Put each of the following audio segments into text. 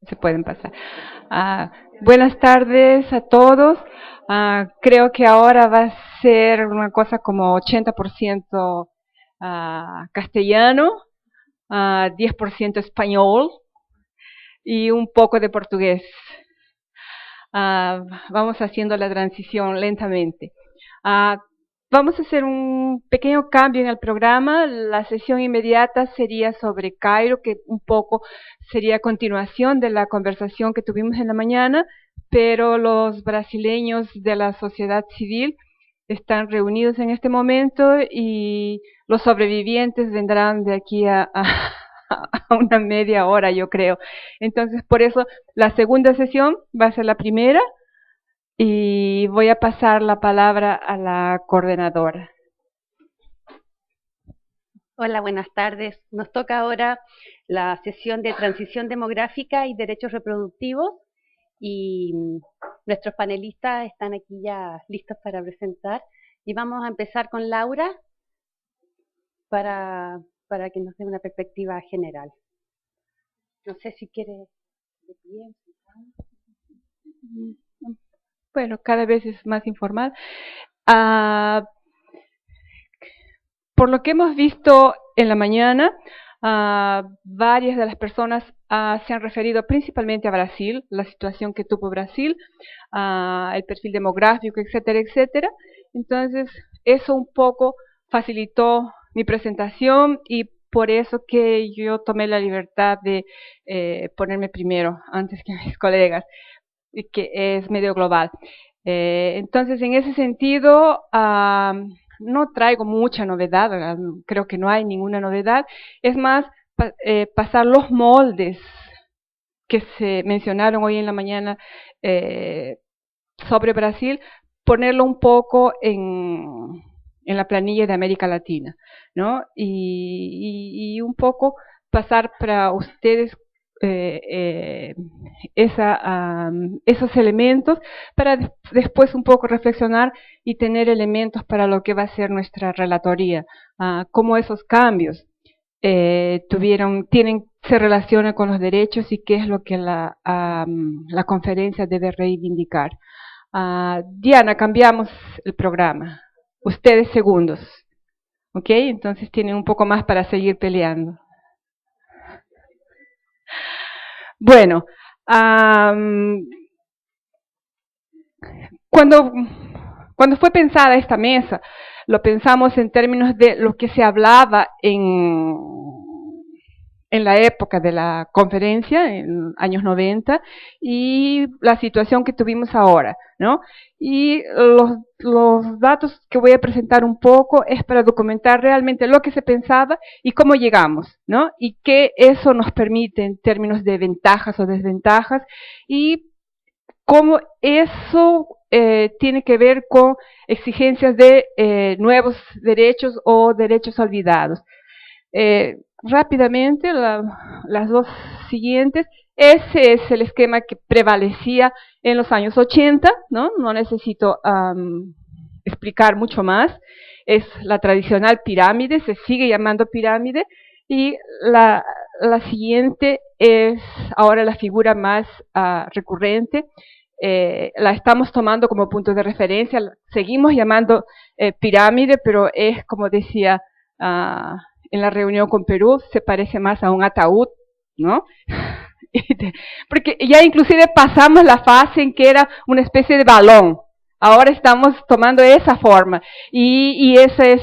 Se pueden pasar. Buenas tardes a todos. Creo que ahora va a ser una cosa como 80% castellano, 10% español y un poco de portugués. Vamos haciendo la transición lentamente. Vamos a hacer un pequeño cambio en el programa. La sesión inmediata sería sobre Cairo, que un poco sería continuación de la conversación que tuvimos en la mañana, pero los brasileños de la sociedad civil están reunidos en este momento y los sobrevivientes vendrán de aquí a una media hora, yo creo. Entonces, por eso la segunda sesión va a ser la primera. Y voy a pasar la palabra a la coordinadora. Hola, buenas tardes. Nos toca ahora la sesión de transición demográfica y derechos reproductivos y nuestros panelistas están aquí ya listos para presentar y vamos a empezar con Laura para que nos dé una perspectiva general. No sé si quiere de pie. Bueno, cada vez es más informal. Por lo que hemos visto en la mañana, varias de las personas se han referido principalmente a Brasil, la situación que tuvo Brasil, el perfil demográfico, etcétera, etcétera. Entonces, eso un poco facilitó mi presentación y por eso que yo tomé la libertad de ponerme primero, antes que mis colegas, y que es medio global. Entonces, en ese sentido, no traigo mucha novedad, creo que no hay ninguna novedad, es más, pasar los moldes que se mencionaron hoy en la mañana sobre Brasil, ponerlo un poco en la planilla de América Latina, ¿no? Y un poco pasar para ustedes esos elementos para después un poco reflexionar y tener elementos para lo que va a ser nuestra relatoría, cómo esos cambios se relacionan con los derechos y qué es lo que la conferencia debe reivindicar. Diana, cambiamos el programa. Ustedes segundos. ¿Ok? Entonces tienen un poco más para seguir peleando. Bueno, cuando fue pensada esta mesa, lo pensamos en términos de lo que se hablaba en la época de la conferencia, en años 90, y la situación que tuvimos ahora, ¿no? Y los datos que voy a presentar un poco es para documentar realmente lo que se pensaba y cómo llegamos, ¿no? Y qué eso nos permite en términos de ventajas o desventajas y cómo eso tiene que ver con exigencias de nuevos derechos o derechos olvidados. Rápidamente, las dos siguientes, ese es el esquema que prevalecía en los años 80, ¿no? No necesito explicar mucho más, es la tradicional pirámide, se sigue llamando pirámide, y la siguiente es ahora la figura más recurrente, la estamos tomando como punto de referencia, seguimos llamando pirámide, pero es como decía en la reunión con Perú, se parece más a un ataúd, ¿no? Porque ya inclusive pasamos la fase en que era una especie de balón, ahora estamos tomando esa forma, y ese es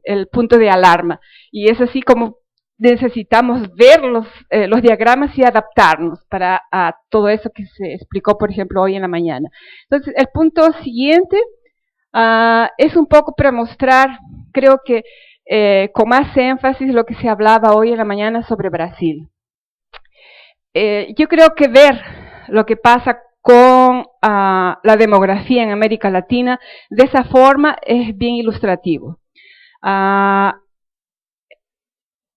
el punto de alarma, y es así como necesitamos ver los diagramas y adaptarnos para todo eso que se explicó, por ejemplo, hoy en la mañana. Entonces, el punto siguiente es un poco para mostrar, creo que con más énfasis, lo que se hablaba hoy en la mañana sobre Brasil. Yo creo que ver lo que pasa con la demografía en América Latina de esa forma es bien ilustrativo.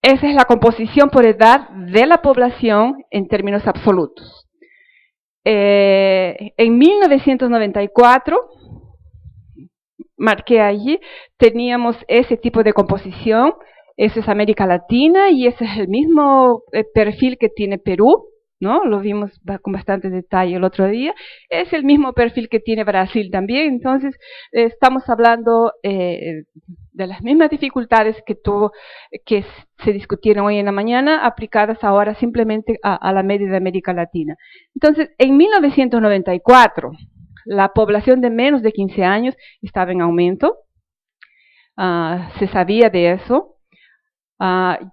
Esa es la composición por edad de la población en términos absolutos. En 1994, marqué allí, teníamos ese tipo de composición, eso es América Latina y ese es el mismo perfil que tiene Perú, ¿no? Lo vimos con bastante detalle el otro día. Es el mismo perfil que tiene Brasil también. Entonces, estamos hablando de las mismas dificultades que se discutieron hoy en la mañana, aplicadas ahora simplemente a la media de América Latina. Entonces, en 1994, la población de menos de 15 años estaba en aumento. Se sabía de eso.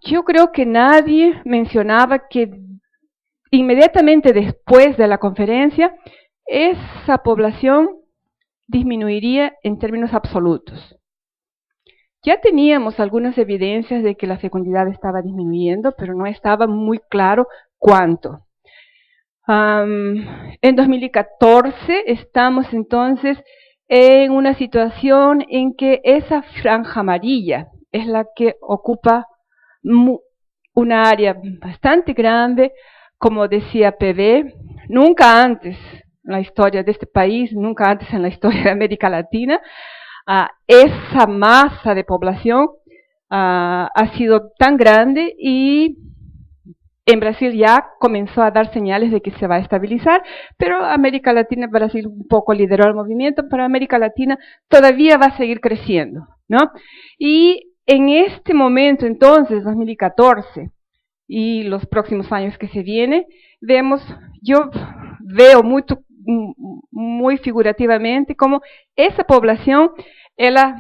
Yo creo que nadie mencionaba que inmediatamente después de la conferencia, esa población disminuiría en términos absolutos. Ya teníamos algunas evidencias de que la fecundidad estaba disminuyendo, pero no estaba muy claro cuánto. En 2014 estamos entonces en una situación en que esa franja amarilla es la que ocupa una área bastante grande. Como decía PV, nunca antes en la historia de este país, nunca antes en la historia de América Latina, esa masa de población ha sido tan grande, y en Brasil ya comenzó a dar señales de que se va a estabilizar, pero América Latina, Brasil un poco lideró el movimiento, pero América Latina todavía va a seguir creciendo, ¿no? Y en este momento, entonces, 2014, y los próximos años que se vienen, yo veo muy figurativamente como esa población, ela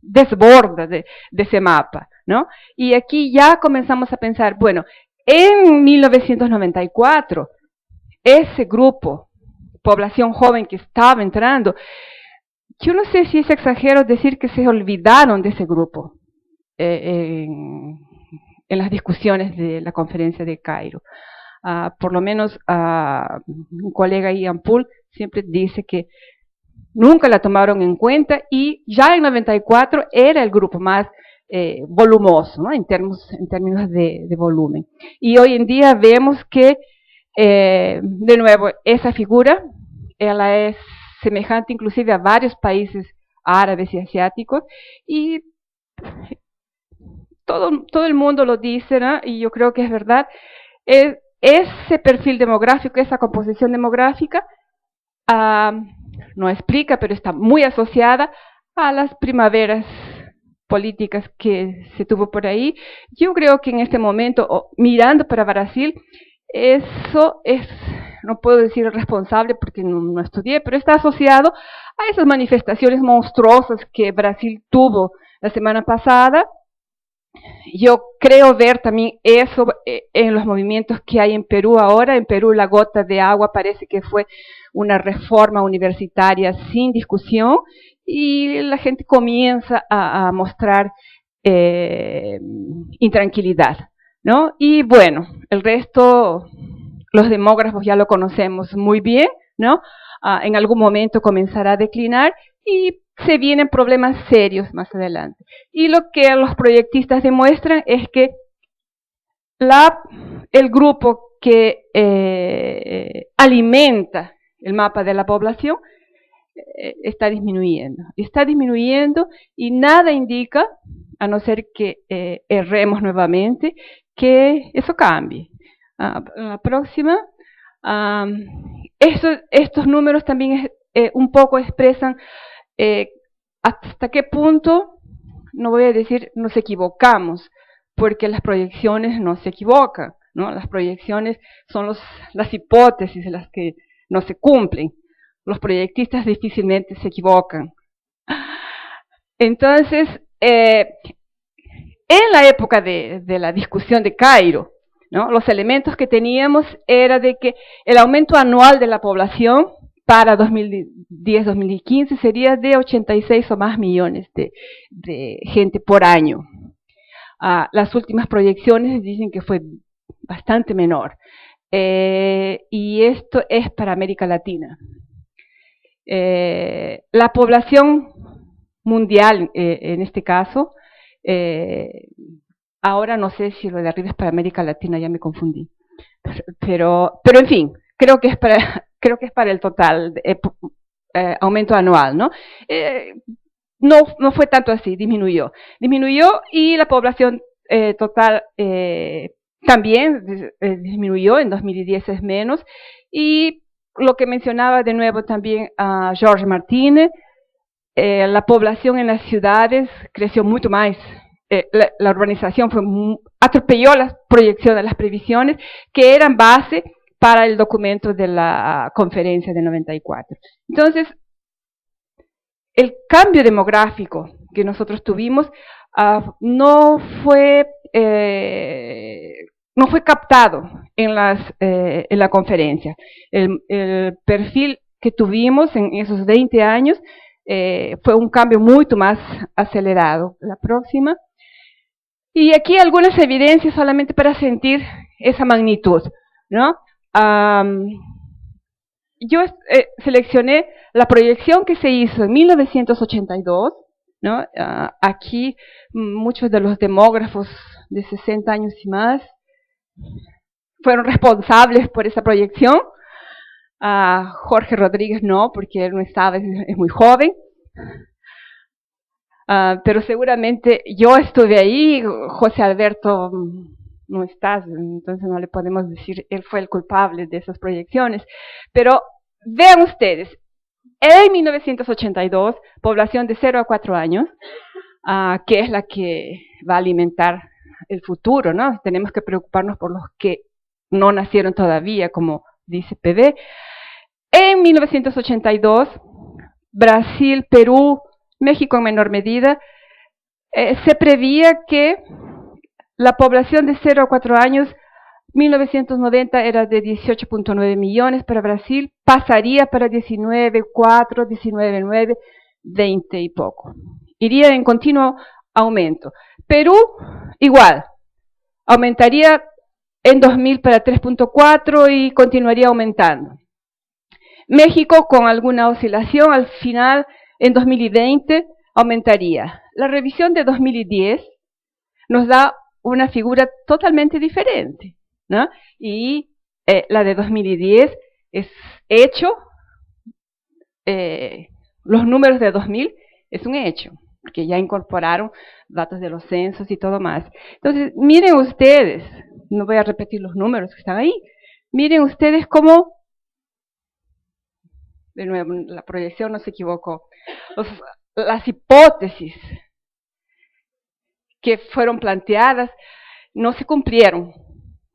desborda de ese mapa, ¿no? Y aquí ya comenzamos a pensar, bueno, en 1994, ese grupo, población joven que estaba entrando, yo no sé si es exagero decir que se olvidaron de ese grupo en las discusiones de la conferencia de Cairo. Por lo menos un colega Ian Poole siempre dice que nunca la tomaron en cuenta, y ya en 94 era el grupo más volumoso, ¿no? en términos de volumen. Y hoy en día vemos que, de nuevo, esa figura, ela es semejante inclusive a varios países árabes y asiáticos, y todo el mundo lo dice, ¿no? Y yo creo que es verdad. Ese perfil demográfico, esa composición demográfica, no explica, pero está muy asociada a las primaveras políticas que se tuvo por ahí. Yo creo que en este momento, mirando para Brasil, eso es, no puedo decir responsable porque no estudié, pero está asociado a esas manifestaciones monstruosas que Brasil tuvo la semana pasada. Yo creo ver también eso en los movimientos que hay en Perú ahora. En Perú la gota de agua parece que fue una reforma universitaria sin discusión, y la gente comienza a mostrar intranquilidad, ¿no? Y bueno, el resto, los demógrafos ya lo conocemos muy bien, ¿no? En algún momento comenzará a declinar, y se vienen problemas serios más adelante. Y lo que los proyectistas demuestran es que el grupo que alimenta el mapa de la población está disminuyendo, y nada indica, a no ser que erremos nuevamente, que eso cambie. La próxima. Estos números también un poco expresan hasta qué punto, no voy a decir nos equivocamos, porque las proyecciones no se equivocan, ¿no? Las proyecciones son las hipótesis las que no se cumplen. Los proyectistas difícilmente se equivocan. Entonces, en la época de la discusión de Cairo, ¿no? Los elementos que teníamos era de que el aumento anual de la población para 2010-2015 sería de 86 o más millones de gente por año. Las últimas proyecciones dicen que fue bastante menor. Y esto es para América Latina. La población mundial, en este caso, ahora no sé si lo de arriba es para América Latina, ya me confundí. Pero en fin, creo que es para el total aumento anual, ¿no? No fue tanto así, disminuyó, y la población total también disminuyó, en 2010 es menos, y lo que mencionaba de nuevo también a Jorge Martínez, la población en las ciudades creció mucho más, la urbanización atropelló las proyecciones, las previsiones que eran base para el documento de la conferencia de 94. Entonces, el cambio demográfico que nosotros tuvimos no fue captado en la conferencia. El perfil que tuvimos en esos 20 años fue un cambio mucho más acelerado. La próxima. Y aquí algunas evidencias solamente para sentir esa magnitud, ¿no? Yo seleccioné la proyección que se hizo en 1982, ¿no? Aquí muchos de los demógrafos de 60 años y más fueron responsables por esa proyección. Jorge Rodríguez no, porque él no estaba, es muy joven. Pero seguramente yo estuve ahí, José Alberto no está, entonces no le podemos decir, él fue el culpable de esas proyecciones. Pero vean ustedes, en 1982, población de 0 a 4 años, que es la que va a alimentar el futuro, ¿no? Tenemos que preocuparnos por los que no nacieron todavía, como dice PB. En 1982, Brasil, Perú, México en menor medida, se preveía que la población de 0 a 4 años, 1990 era de 18.9 millones para Brasil, pasaría para 19.4, 19.9, 20 y poco. Iría en continuo aumento. Perú, igual, aumentaría en 2000 para 3.4 y continuaría aumentando. México, con alguna oscilación, al final, en 2020, aumentaría. La revisión de 2010 nos da una figura totalmente diferente, ¿no? Y la de 2010 es hecho, los números de 2000 es un hecho, porque ya incorporaron datos de los censos y todo más. Entonces, miren ustedes, no voy a repetir los números que están ahí, miren ustedes cómo, de nuevo, la proyección no se equivocó, las hipótesis que fueron planteadas no se cumplieron,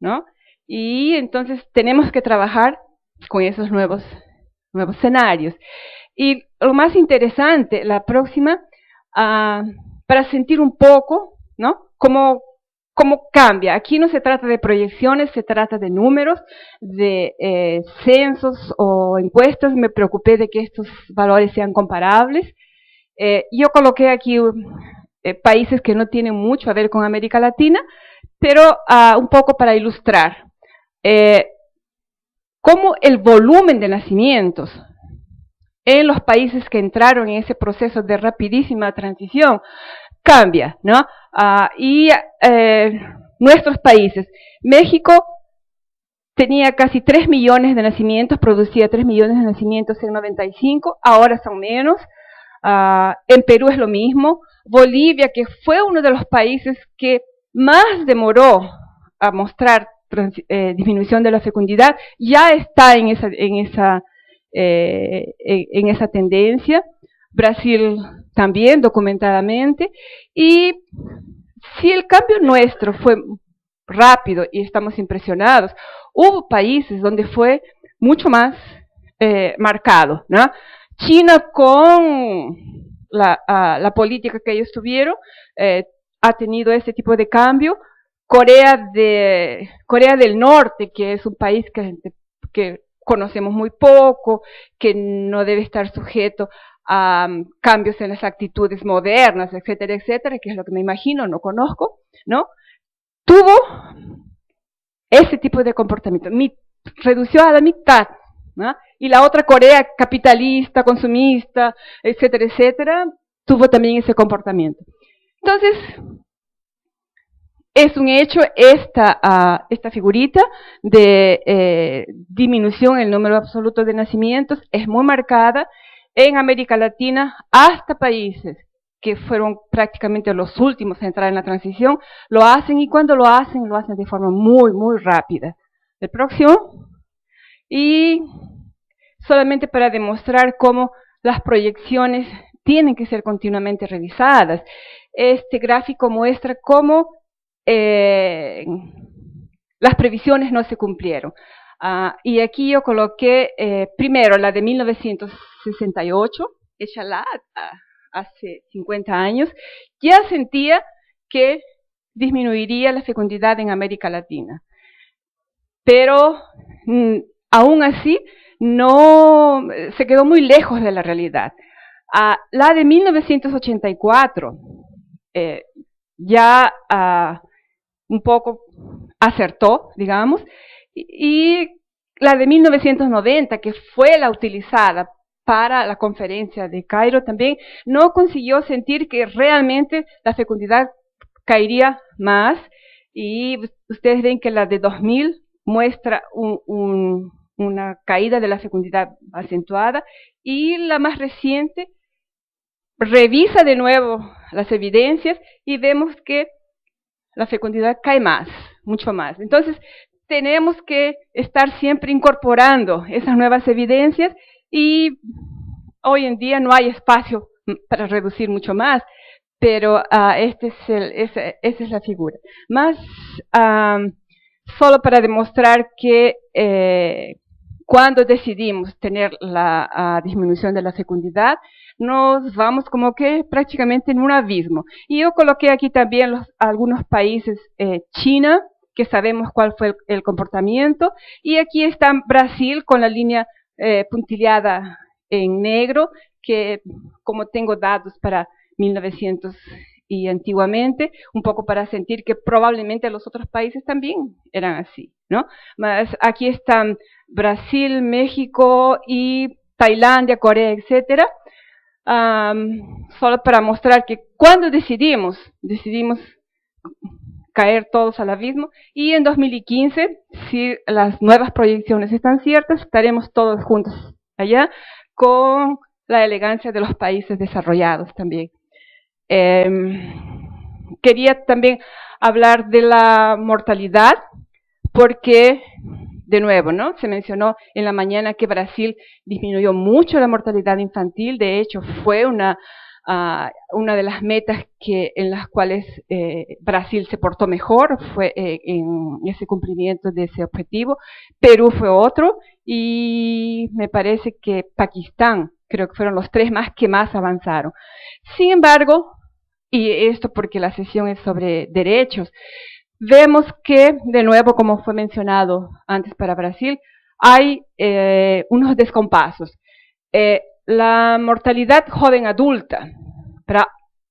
¿no? Y entonces tenemos que trabajar con esos nuevos escenarios. Y lo más interesante, la próxima, para sentir un poco, ¿no? Cómo cambia. Aquí no se trata de proyecciones, se trata de números, de censos o encuestas. Me preocupé de que estos valores sean comparables. Yo coloqué aquí países que no tienen mucho a ver con América Latina, pero un poco para ilustrar cómo el volumen de nacimientos en los países que entraron en ese proceso de rapidísima transición cambia, ¿no? Y nuestros países, México tenía casi 3 millones de nacimientos, producía 3 millones de nacimientos en 95, ahora son menos. En Perú es lo mismo. Bolivia, que fue uno de los países que más demoró a mostrar disminución de la fecundidad, ya está en esa tendencia. Brasil también, documentadamente. Y si el cambio nuestro fue rápido y estamos impresionados, hubo países donde fue mucho más marcado, ¿no? China, con la política que ellos tuvieron, ha tenido ese tipo de cambio. Corea del Norte, que es un país que conocemos muy poco, que no debe estar sujeto a cambios en las actitudes modernas, etcétera, etcétera, que es lo que me imagino, no conozco, ¿no? Tuvo ese tipo de comportamiento, redució a la mitad, ¿no? Y la otra, Corea, capitalista, consumista, etcétera, etcétera, tuvo también ese comportamiento. Entonces, es un hecho esta figurita de disminución en el número absoluto de nacimientos, es muy marcada en América Latina, hasta países que fueron prácticamente los últimos a entrar en la transición, lo hacen, y cuando lo hacen de forma muy, muy rápida. El próximo. Y solamente para demostrar cómo las proyecciones tienen que ser continuamente revisadas. Este gráfico muestra cómo las previsiones no se cumplieron. Y aquí yo coloqué primero la de 1968, hecha hace 50 años, ya sentía que disminuiría la fecundidad en América Latina. Pero aún así no se quedó muy lejos de la realidad. La de 1984 ya un poco acertó, digamos, y la de 1990, que fue la utilizada para la conferencia de Cairo, también no consiguió sentir que realmente la fecundidad caería más, y ustedes ven que la de 2000 muestra una caída de la fecundidad acentuada, y la más reciente revisa de nuevo las evidencias y vemos que la fecundidad cae más, mucho más. Entonces, tenemos que estar siempre incorporando esas nuevas evidencias, y hoy en día no hay espacio para reducir mucho más, pero esa es la figura. Más solo para demostrar que cuando decidimos tener la disminución de la fecundidad, nos vamos como que prácticamente en un abismo. Y yo coloqué aquí también algunos países, China, que sabemos cuál fue el comportamiento, y aquí está Brasil con la línea puntillada en negro, que como tengo datos para 1900 y antiguamente, un poco para sentir que probablemente los otros países también eran así, ¿no? Mas aquí están Brasil, México y Tailandia, Corea, etcétera. Solo para mostrar que cuando decidimos caer todos al abismo, y en 2015, si las nuevas proyecciones están ciertas, estaremos todos juntos allá, con la elegancia de los países desarrollados también. Quería también hablar de la mortalidad, porque, de nuevo, ¿no? Se mencionó en la mañana que Brasil disminuyó mucho la mortalidad infantil. De hecho, fue una de las metas en las cuales Brasil se portó mejor, fue en ese cumplimiento de ese objetivo. Perú fue otro, y me parece que Pakistán, creo que fueron los tres que más avanzaron. Sin embargo, y esto porque la sesión es sobre derechos, vemos que, de nuevo, como fue mencionado antes para Brasil, hay unos descompasos. La mortalidad joven adulta para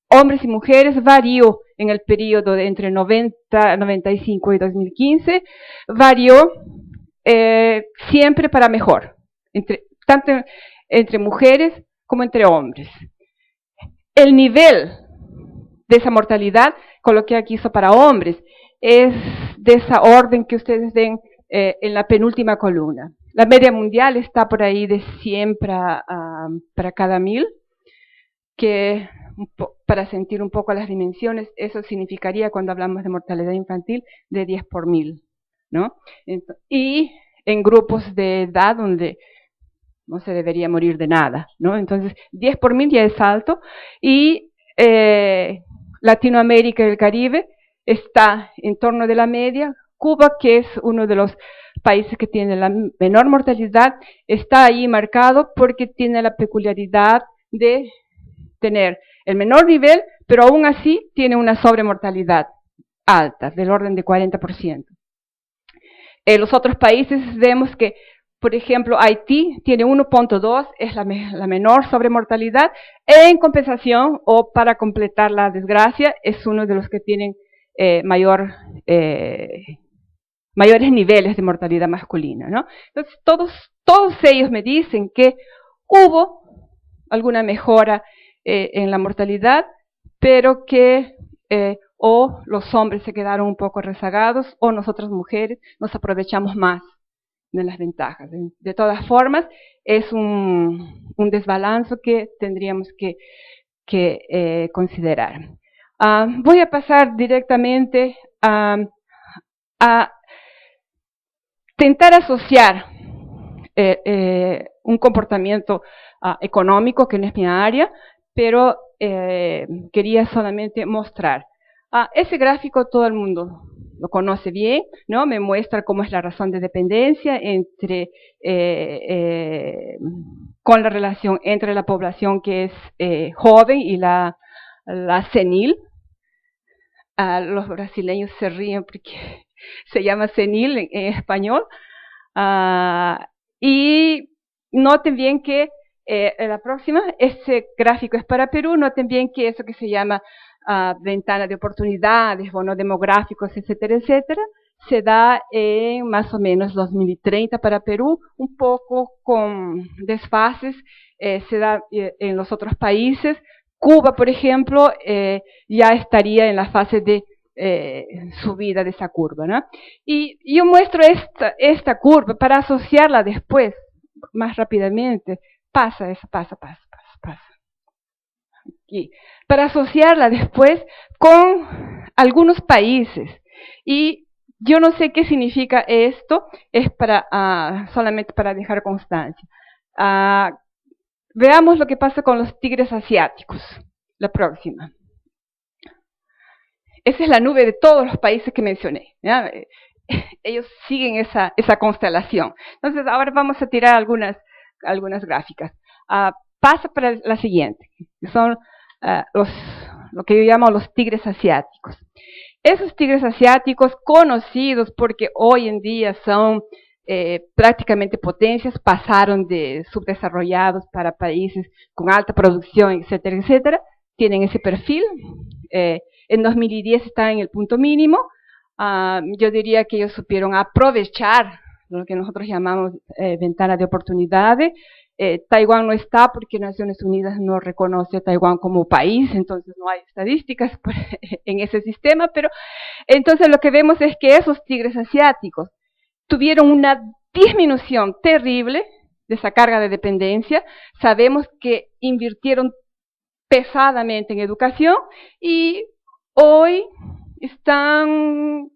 hombres y mujeres varió en el periodo de entre 95 y 2015, varió siempre para mejor, tanto entre mujeres como entre hombres. El nivel de esa mortalidad, coloqué aquí eso para hombres, es de esa orden que ustedes ven en la penúltima columna. La media mundial está por ahí de 100 para cada 1000, que para sentir un poco las dimensiones, eso significaría, cuando hablamos de mortalidad infantil, de 10 por 1000, ¿no? Y en grupos de edad donde no se debería morir de nada, ¿no? Entonces, 10 por 1000 ya es alto, y Latinoamérica y el Caribe está en torno de la media. Cuba, que es uno de los países que tiene la menor mortalidad, está ahí marcado porque tiene la peculiaridad de tener el menor nivel, pero aún así tiene una sobremortalidad alta, del orden de 40%. En los otros países vemos que, por ejemplo, Haití tiene 1.2, es la menor sobremortalidad. En compensación, o para completar la desgracia, es uno de los que tienen mayores niveles de mortalidad masculina, ¿no? Entonces, todos ellos me dicen que hubo alguna mejora en la mortalidad, pero que o los hombres se quedaron un poco rezagados, o nosotras mujeres nos aprovechamos más de las ventajas. De todas formas, es un desbalance que tendríamos que que considerar. Voy a pasar directamente a tentar asociar un comportamiento económico, que no es mi área, pero quería solamente mostrar. Ese gráfico todo el mundo lo conoce bien, ¿no? Me muestra cómo es la razón de dependencia con la relación entre la población que es joven y la senil. Los brasileños se ríen porque se llama senil en español. Y noten bien que la próxima, este gráfico es para Perú. Noten bien que eso que se llama ventana de oportunidades, bonos demográficos, etcétera, etcétera, se da en más o menos 2030 para Perú, un poco con desfases, se da en los otros países. Cuba, por ejemplo, ya estaría en la fase de subida de esa curva, ¿no? Y yo muestro esta curva para asociarla después, más rápidamente. Pasa. Y para asociarla después con algunos países. Y yo no sé qué significa esto, es solamente para dejar constancia. Veamos lo que pasa con los tigres asiáticos. La próxima. Esa es la nube de todos los países que mencioné, ¿ya? Ellos siguen esa constelación. Entonces, ahora vamos a tirar algunas gráficas. Pasa para la siguiente, que son lo que yo llamo los tigres asiáticos. Esos tigres asiáticos conocidos porque hoy en día son prácticamente potencias, pasaron de subdesarrollados para países con alta producción, etcétera, etcétera, tienen ese perfil. En 2010 están en el punto mínimo. Yo diría que ellos supieron aprovechar lo que nosotros llamamos ventana de oportunidades. Taiwán no está porque Naciones Unidas no reconoce a Taiwán como país, entonces no hay estadísticas en ese sistema, pero entonces lo que vemos es que esos tigres asiáticos tuvieron una disminución terrible de esa carga de dependencia. Sabemos que invirtieron pesadamente en educación y hoy están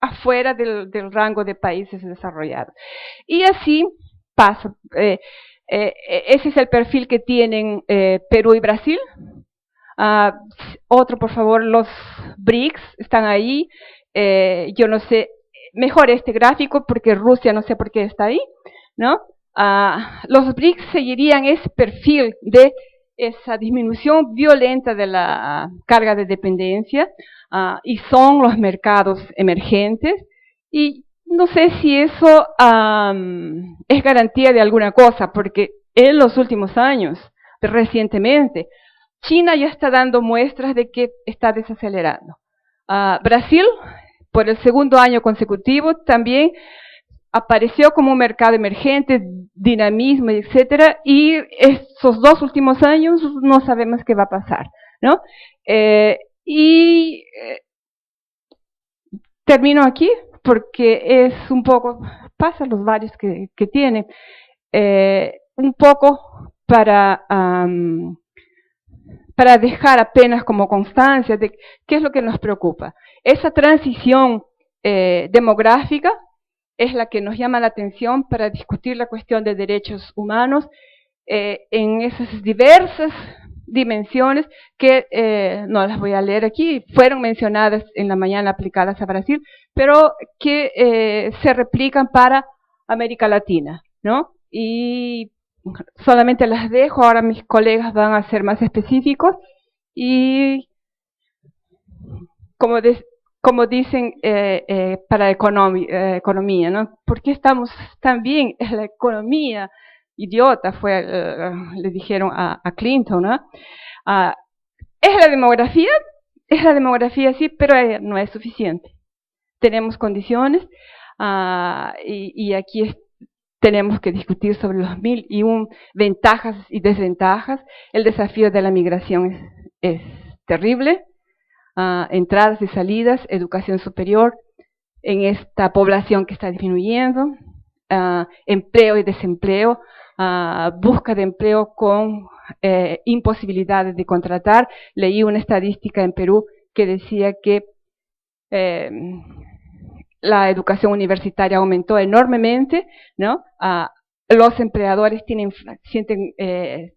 afuera del rango de países desarrollados. Y así pasa. Ese es el perfil que tienen Perú y Brasil. Otro, por favor, los BRICS están ahí. Yo no sé, mejor este gráfico porque Rusia no sé por qué está ahí, ¿no? Los BRICS seguirían ese perfil de esa disminución violenta de la carga de dependencia y son los mercados emergentes. Y no sé si eso es garantía de alguna cosa, porque en los últimos años, recientemente, China ya está dando muestras de que está desacelerando. Brasil, por el segundo año consecutivo, también apareció como un mercado emergente, dinamismo, etcétera, y estos 2 últimos años no sabemos qué va a pasar, ¿no? Termino aquí porque es un poco, pasa los varios que tiene, un poco para dejar apenas como constancia de qué es lo que nos preocupa. Esa transición demográfica es la que nos llama la atención para discutir la cuestión de derechos humanos en esas diversas dimensiones que no las voy a leer aquí, fueron mencionadas en la mañana aplicadas a Brasil, pero que se replican para América Latina, ¿no? Y solamente las dejo, ahora mis colegas van a ser más específicos y como dicen para economía, ¿no? ¿Por qué estamos tan bien en la economía? Idiota le dijeron a Clinton, ¿no? ¿Es la demografía sí, pero no es suficiente. Tenemos condiciones y aquí tenemos que discutir sobre los 1001 ventajas y desventajas. El desafío de la migración es terrible. Entradas y salidas, educación superior en esta población que está disminuyendo, empleo y desempleo, busca de empleo con imposibilidad de contratar. Leí una estadística en Perú que decía que la educación universitaria aumentó enormemente, ¿no? Los empleadores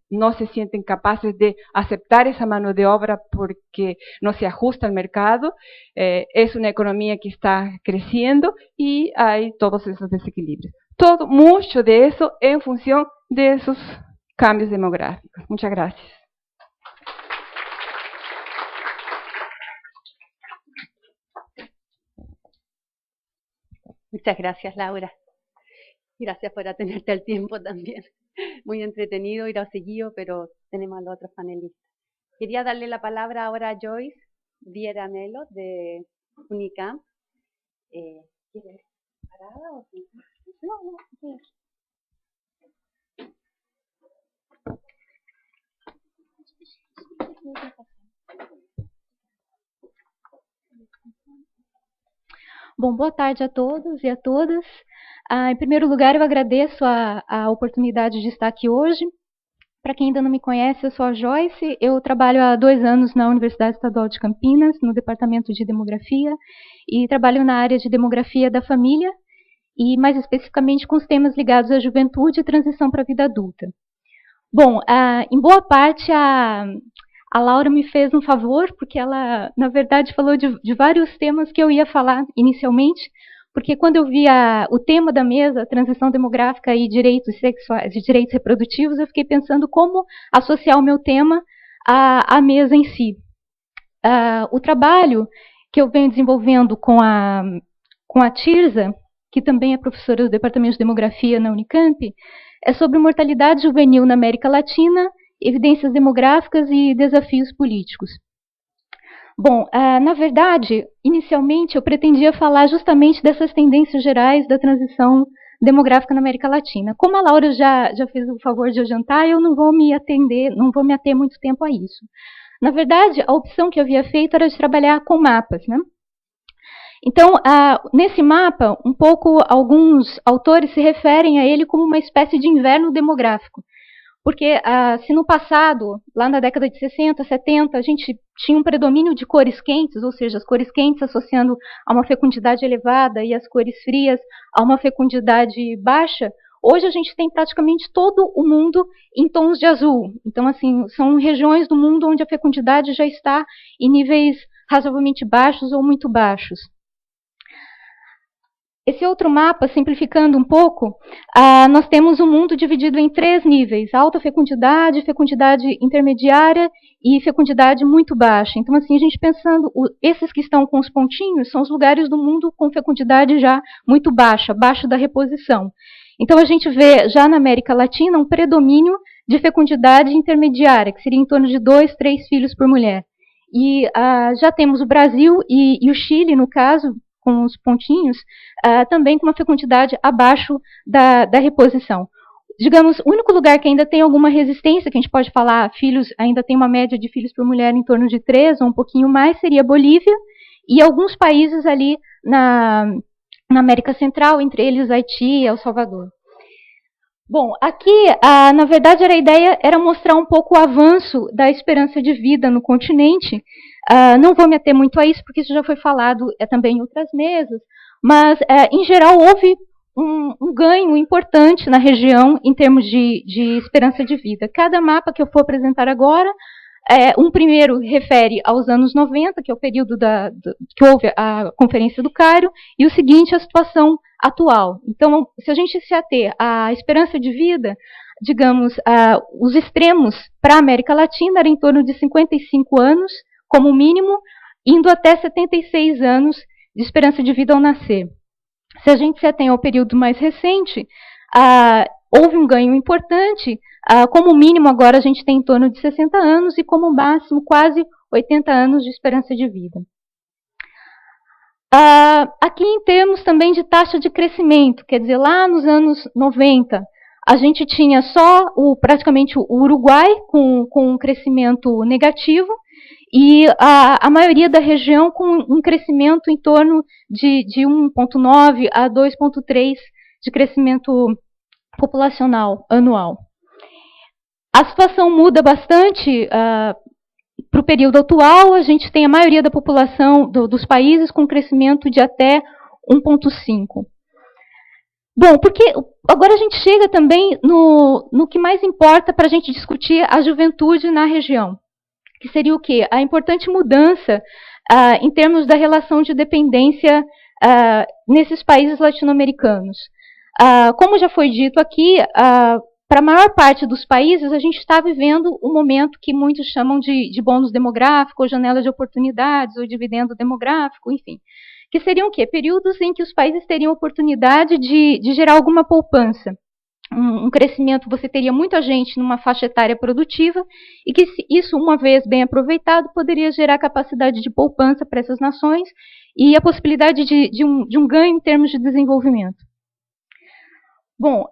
no se sienten capaces de aceptar esa mano de obra porque no se ajusta al mercado. Es una economía que está creciendo y hay todos esos desequilibrios. Mucho de eso en función de esos cambios demográficos. Muchas gracias. Muchas gracias, Laura. Gracias por atenerte al tiempo también. Muy entretenido, ir a seguido, pero tenemos a los otros panelistas. Quería darle la palabra ahora a Joyce Viera Melo, de Unicamp. ¿Quieres parada o sí? No, sí. Bom, boa tarde a todos e a todas. Em primeiro lugar, eu agradeço a oportunidade de estar aqui hoje. Para quem ainda não me conhece, eu sou a Joyce, eu trabalho há 2 anos na Universidade Estadual de Campinas, no Departamento de Demografia, e trabalho na área de Demografia da Família, e mais especificamente com os temas ligados à juventude e transição para a vida adulta. Bom, em boa parte, a Laura me fez um favor, porque ela, na verdade, falou de vários temas que eu ia falar inicialmente, porque quando eu vi o tema da mesa, transição demográfica e direitos sexuais e direitos reprodutivos, eu fiquei pensando como associar o meu tema à mesa em si. O trabalho que eu venho desenvolvendo com a Tirza, que também é professora do Departamento de Demografia na Unicamp, é sobre mortalidade juvenil na América Latina, evidências demográficas e desafios políticos. Bom, na verdade, inicialmente eu pretendia falar justamente dessas tendências gerais da transição demográfica na América Latina. Como a Laura já fez o favor de adiantar, eu não vou me ater muito tempo a isso. Na verdade, a opção que eu havia feito era de trabalhar com mapas, né? Então, nesse mapa, um pouco alguns autores se referem a ele como uma espécie de inverno demográfico. Porque se no passado, lá na década de 60, 70, a gente tinha um predomínio de cores quentes, ou seja, as cores quentes associando a uma fecundidade elevada e as cores frias a uma fecundidade baixa, hoje a gente tem praticamente todo o mundo em tons de azul. Então, assim, são regiões do mundo onde a fecundidade já está em níveis razoavelmente baixos ou muito baixos. Esse outro mapa, simplificando um pouco, nós temos um mundo dividido em 3 níveis: alta fecundidade, fecundidade intermediária e fecundidade muito baixa. Então, assim, a gente pensando, esses que estão com os pontinhos são os lugares do mundo com fecundidade já muito baixa, abaixo da reposição. Então, a gente vê já na América Latina um predomínio de fecundidade intermediária, que seria em torno de 2, 3 filhos por mulher. E já temos o Brasil e o Chile, no caso, com os pontinhos, também com uma fecundidade abaixo da reposição. Digamos, o único lugar que ainda tem alguma resistência, que a gente pode falar, filhos, ainda tem uma média de filhos por mulher em torno de 3 ou um pouquinho mais, seria Bolívia, e alguns países ali na América Central, entre eles Haiti e El Salvador. Bom, aqui, na verdade, a ideia era mostrar um pouco o avanço da esperança de vida no continente. Não vou me ater muito a isso, porque isso já foi falado também em outras mesas, mas, em geral, houve um ganho importante na região em termos de esperança de vida. Cada mapa que eu for apresentar agora, um primeiro refere aos anos 90, que é o período que houve a Conferência do Cairo, e o seguinte, a situação atual. Então, se a gente se ater à esperança de vida, digamos, os extremos para a América Latina eram em torno de 55 anos, como mínimo, indo até 76 anos de esperança de vida ao nascer. Se a gente se atém ao período mais recente, houve um ganho importante. Como mínimo, agora a gente tem em torno de 60 anos e como máximo quase 80 anos de esperança de vida. Aqui em termos também de taxa de crescimento, quer dizer, lá nos anos 90, a gente tinha só praticamente o Uruguai com um crescimento negativo e a maioria da região com um crescimento em torno de 1,9 a 2,3 de crescimento populacional anual. A situação muda bastante para o período atual. A gente tem a maioria da população dos países com crescimento de até 1,5. Bom, porque agora a gente chega também no que mais importa para a gente discutir a juventude na região, que seria o quê? A importante mudança em termos da relação de dependência nesses países latino-americanos. Como já foi dito aqui, para a maior parte dos países, a gente está vivendo um momento que muitos chamam de bônus demográfico, ou janela de oportunidades, ou dividendo demográfico, enfim. Que seriam o quê? Períodos em que os países teriam oportunidade de gerar alguma poupança. Um crescimento, você teria muita gente numa faixa etária produtiva, e que isso, uma vez bem aproveitado, poderia gerar capacidade de poupança para essas nações e a possibilidade de um ganho em termos de desenvolvimento. Bom,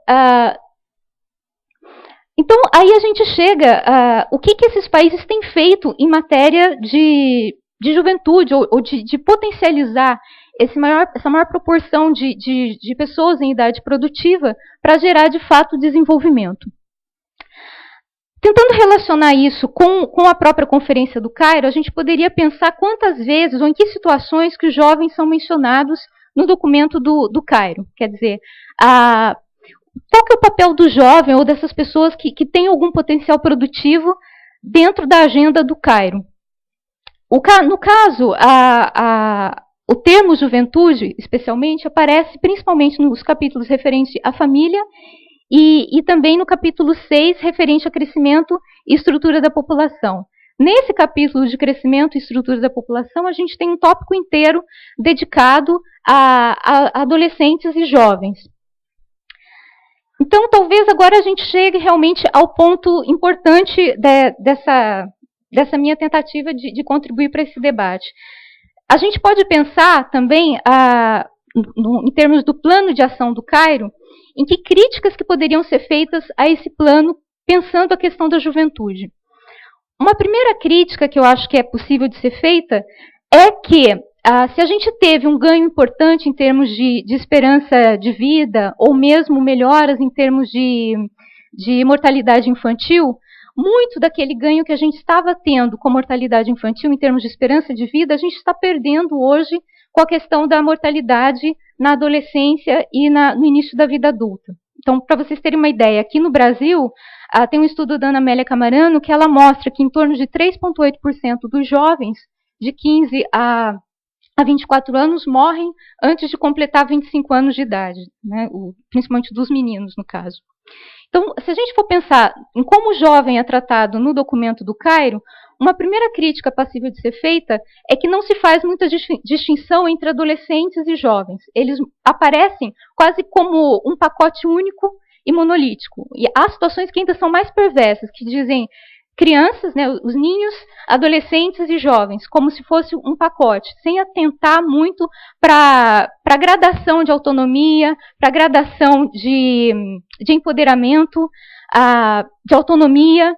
então aí a gente chega o que esses países têm feito em matéria de juventude, ou de potencializar essa maior proporção de pessoas em idade produtiva para gerar, de fato, desenvolvimento. Tentando relacionar isso com a própria Conferência do Cairo, a gente poderia pensar quantas vezes ou em que situações que os jovens são mencionados no documento do Cairo. Quer dizer, qual que é o papel do jovem ou dessas pessoas que têm algum potencial produtivo dentro da agenda do Cairo? No caso, o termo juventude, especialmente, aparece principalmente nos capítulos referentes à família e também no capítulo 6, referente a crescimento e estrutura da população. Nesse capítulo de crescimento e estrutura da população, a gente tem um tópico inteiro dedicado a adolescentes e jovens. Então, talvez agora a gente chegue realmente ao ponto importante dessa minha tentativa de contribuir para esse debate. A gente pode pensar também, em termos do plano de ação do Cairo, em que críticas que poderiam ser feitas a esse plano, pensando a questão da juventude. Uma primeira crítica que eu acho que é possível de ser feita é que, se a gente teve um ganho importante em termos de esperança de vida, ou mesmo melhoras em termos de mortalidade infantil, muito daquele ganho que a gente estava tendo com mortalidade infantil em termos de esperança de vida, a gente está perdendo hoje com a questão da mortalidade na adolescência e no início da vida adulta. Então, para vocês terem uma ideia, aqui no Brasil, tem um estudo da Ana Amélia Camarano que ela mostra que em torno de 3,8% dos jovens de 15 a 24 anos morrem antes de completar 25 anos de idade, né? Principalmente dos meninos, no caso. Então, se a gente for pensar em como o jovem é tratado no documento do Cairo, uma primeira crítica passível de ser feita é que não se faz muita distinção entre adolescentes e jovens. Eles aparecem quase como um pacote único e monolítico. E há situações que ainda são mais perversas, que dizem crianças, né, os ninhos, adolescentes e jovens, como se fosse um pacote, sem atentar muito para a gradação de autonomia, para a gradação de empoderamento, de autonomia,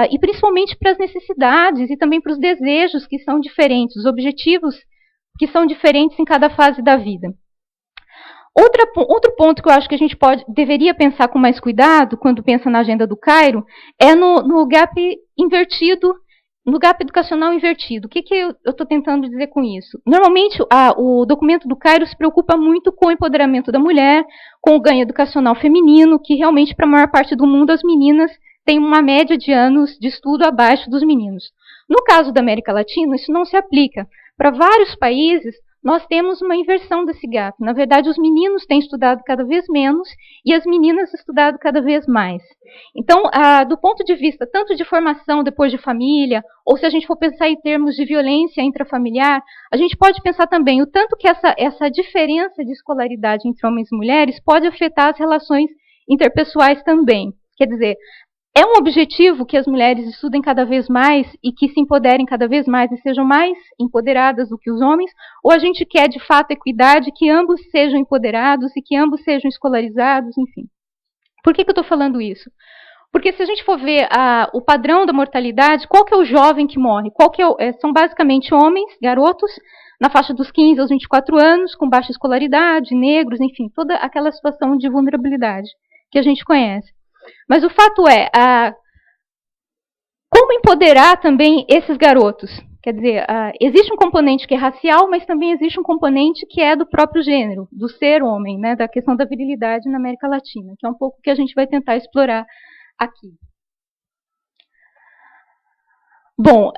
e principalmente para as necessidades e também para os desejos que são diferentes, os objetivos que são diferentes em cada fase da vida. Outro ponto que eu acho que a gente deveria pensar com mais cuidado quando pensa na agenda do Cairo é no gap invertido, no gap educacional invertido. O que eu estou tentando dizer com isso? Normalmente, o documento do Cairo se preocupa muito com o empoderamento da mulher, com o ganho educacional feminino, que realmente, para a maior parte do mundo, as meninas têm uma média de anos de estudo abaixo dos meninos. No caso da América Latina, isso não se aplica. Para vários países, nós temos uma inversão desse gap. Na verdade, os meninos têm estudado cada vez menos e as meninas estudado cada vez mais. Então, do ponto de vista tanto de formação depois de família, ou se a gente for pensar em termos de violência intrafamiliar, a gente pode pensar também o tanto que essa diferença de escolaridade entre homens e mulheres pode afetar as relações interpessoais também. Quer dizer, é um objetivo que as mulheres estudem cada vez mais e que se empoderem cada vez mais e sejam mais empoderadas do que os homens, ou a gente quer, de fato, equidade, que ambos sejam empoderados e que ambos sejam escolarizados, enfim. Por que eu estou falando isso? Porque se a gente for ver o padrão da mortalidade, qual que é o jovem que morre? São basicamente homens, garotos, na faixa dos 15 aos 24 anos, com baixa escolaridade, negros, enfim, toda aquela situação de vulnerabilidade que a gente conhece. Mas o fato é, como empoderar também esses garotos? Quer dizer, existe um componente que é racial, mas também existe um componente que é do próprio gênero, do ser homem, né, da questão da virilidade na América Latina, que é um pouco o que a gente vai tentar explorar aqui. Bom,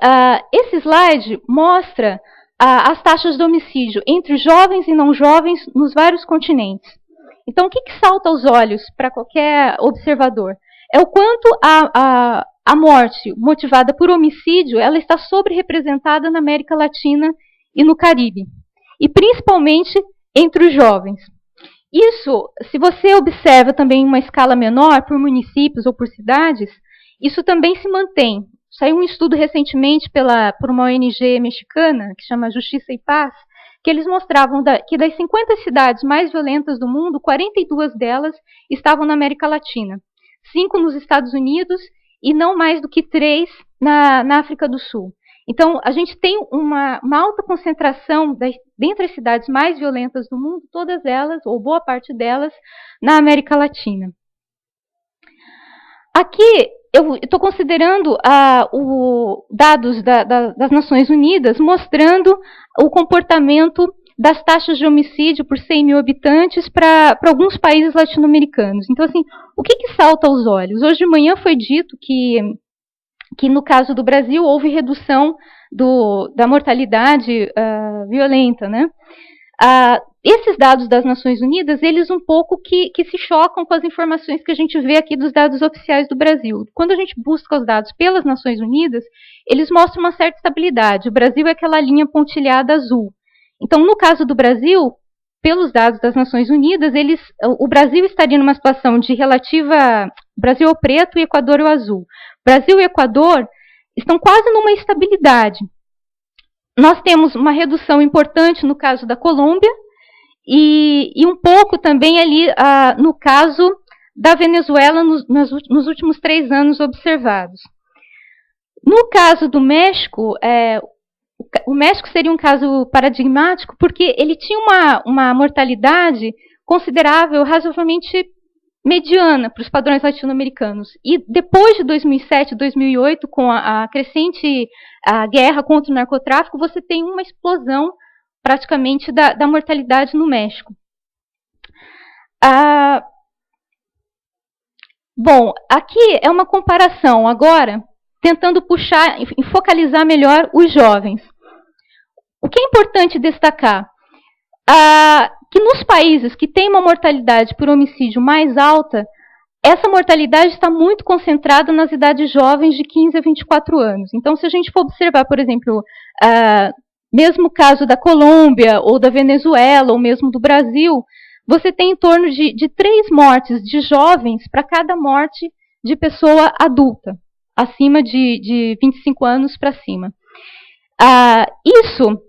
esse slide mostra as taxas de homicídio entre jovens e não jovens nos vários continentes. Então, o que salta aos olhos para qualquer observador? É o quanto a morte motivada por homicídio ela está sobre-representada na América Latina e no Caribe, e principalmente entre os jovens. Isso, se você observa também em uma escala menor, por municípios ou por cidades, isso também se mantém. Saiu um estudo recentemente por uma ONG mexicana, que chama Justiça e Paz, que eles mostravam que das 50 cidades mais violentas do mundo, 42 delas estavam na América Latina, 5 nos Estados Unidos e não mais do que 3 na África do Sul. Então, a gente tem uma alta concentração dentre as cidades mais violentas do mundo, todas elas, ou boa parte delas, na América Latina. Aqui, eu estou considerando dados das Nações Unidas mostrando o comportamento das taxas de homicídio por 100 mil habitantes para alguns países latino-americanos. Então, assim, o que salta aos olhos? Hoje de manhã foi dito que no caso do Brasil houve redução da mortalidade violenta, né? Esses dados das Nações Unidas, eles um pouco que se chocam com as informações que a gente vê aqui dos dados oficiais do Brasil. Quando a gente busca os dados pelas Nações Unidas, eles mostram uma certa estabilidade. O Brasil é aquela linha pontilhada azul. Então, no caso do Brasil, pelos dados das Nações Unidas, o Brasil estaria numa situação de relativa... Brasil é o preto e Equador é o azul. Brasil e Equador estão quase numa estabilidade. Nós temos uma redução importante no caso da Colômbia e um pouco também ali no caso da Venezuela nos últimos 3 anos observados. No caso do México, o México seria um caso paradigmático porque ele tinha uma mortalidade considerável, razoavelmente mediana para os padrões latino-americanos. E depois de 2007, 2008, com a crescente guerra contra o narcotráfico, você tem uma explosão praticamente da mortalidade no México. Bom, aqui é uma comparação agora, tentando puxar e focalizar melhor os jovens. O que é importante destacar? Que nos países que têm uma mortalidade por homicídio mais alta, essa mortalidade está muito concentrada nas idades jovens de 15 a 24 anos. Então, se a gente for observar, por exemplo, mesmo o caso da Colômbia, ou da Venezuela, ou mesmo do Brasil, você tem em torno de 3 mortes de jovens para cada morte de pessoa adulta, acima de 25 anos para cima. Isso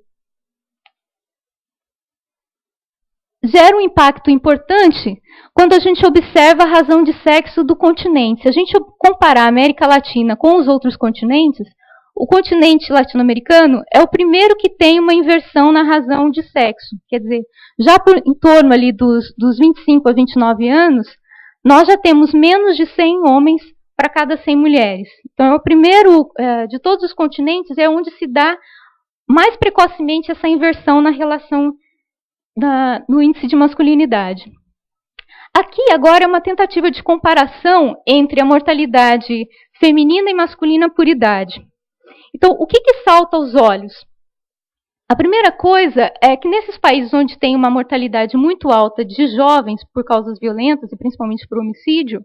gera um impacto importante quando a gente observa a razão de sexo do continente. Se a gente comparar a América Latina com os outros continentes, o continente latino-americano é o primeiro que tem uma inversão na razão de sexo. Quer dizer, já em torno ali dos 25 a 29 anos, nós já temos menos de 100 homens para cada 100 mulheres. Então, é o primeiro de todos os continentes, é onde se dá mais precocemente essa inversão na relação no índice de masculinidade. Aqui agora é uma tentativa de comparação entre a mortalidade feminina e masculina por idade. Então, o que salta aos olhos? A primeira coisa é que nesses países onde tem uma mortalidade muito alta de jovens por causas violentas, e principalmente por homicídio,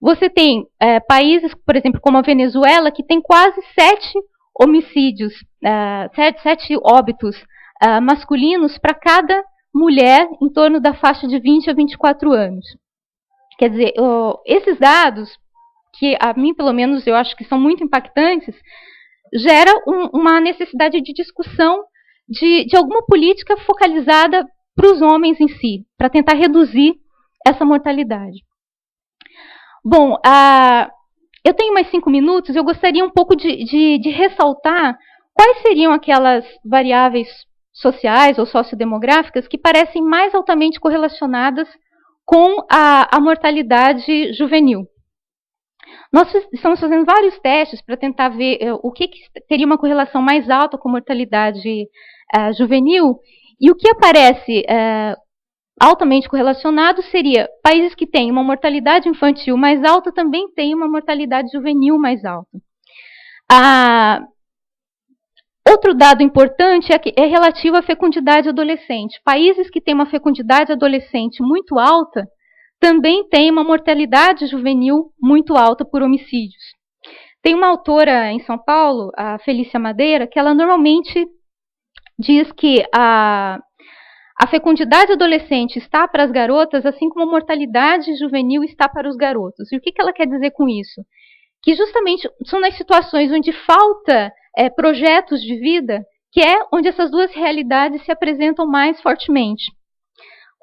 você tem países, por exemplo, como a Venezuela, que tem quase 7 homicídios, 7 óbitos masculinos para cada mulher em torno da faixa de 20 a 24 anos. Quer dizer, esses dados, que a mim, pelo menos, eu acho que são muito impactantes, gera uma necessidade de discussão de alguma política focalizada para os homens em si, para tentar reduzir essa mortalidade. Bom, eu tenho mais 5 minutos, eu gostaria um pouco de ressaltar quais seriam aquelas variáveis sociais ou sociodemográficas que parecem mais altamente correlacionadas com a mortalidade juvenil. Nós estamos fazendo vários testes para tentar ver o que teria uma correlação mais alta com mortalidade juvenil, e o que aparece altamente correlacionado seria países que têm uma mortalidade infantil mais alta também têm uma mortalidade juvenil mais alta. Outro dado importante é relativo à fecundidade adolescente. Países que têm uma fecundidade adolescente muito alta também têm uma mortalidade juvenil muito alta por homicídios. Tem uma autora em São Paulo, a Felícia Madeira, que ela normalmente diz que a fecundidade adolescente está para as garotas, assim como a mortalidade juvenil está para os garotos. E o que ela quer dizer com isso? Que justamente são nas situações onde falta projetos de vida, que é onde essas duas realidades se apresentam mais fortemente.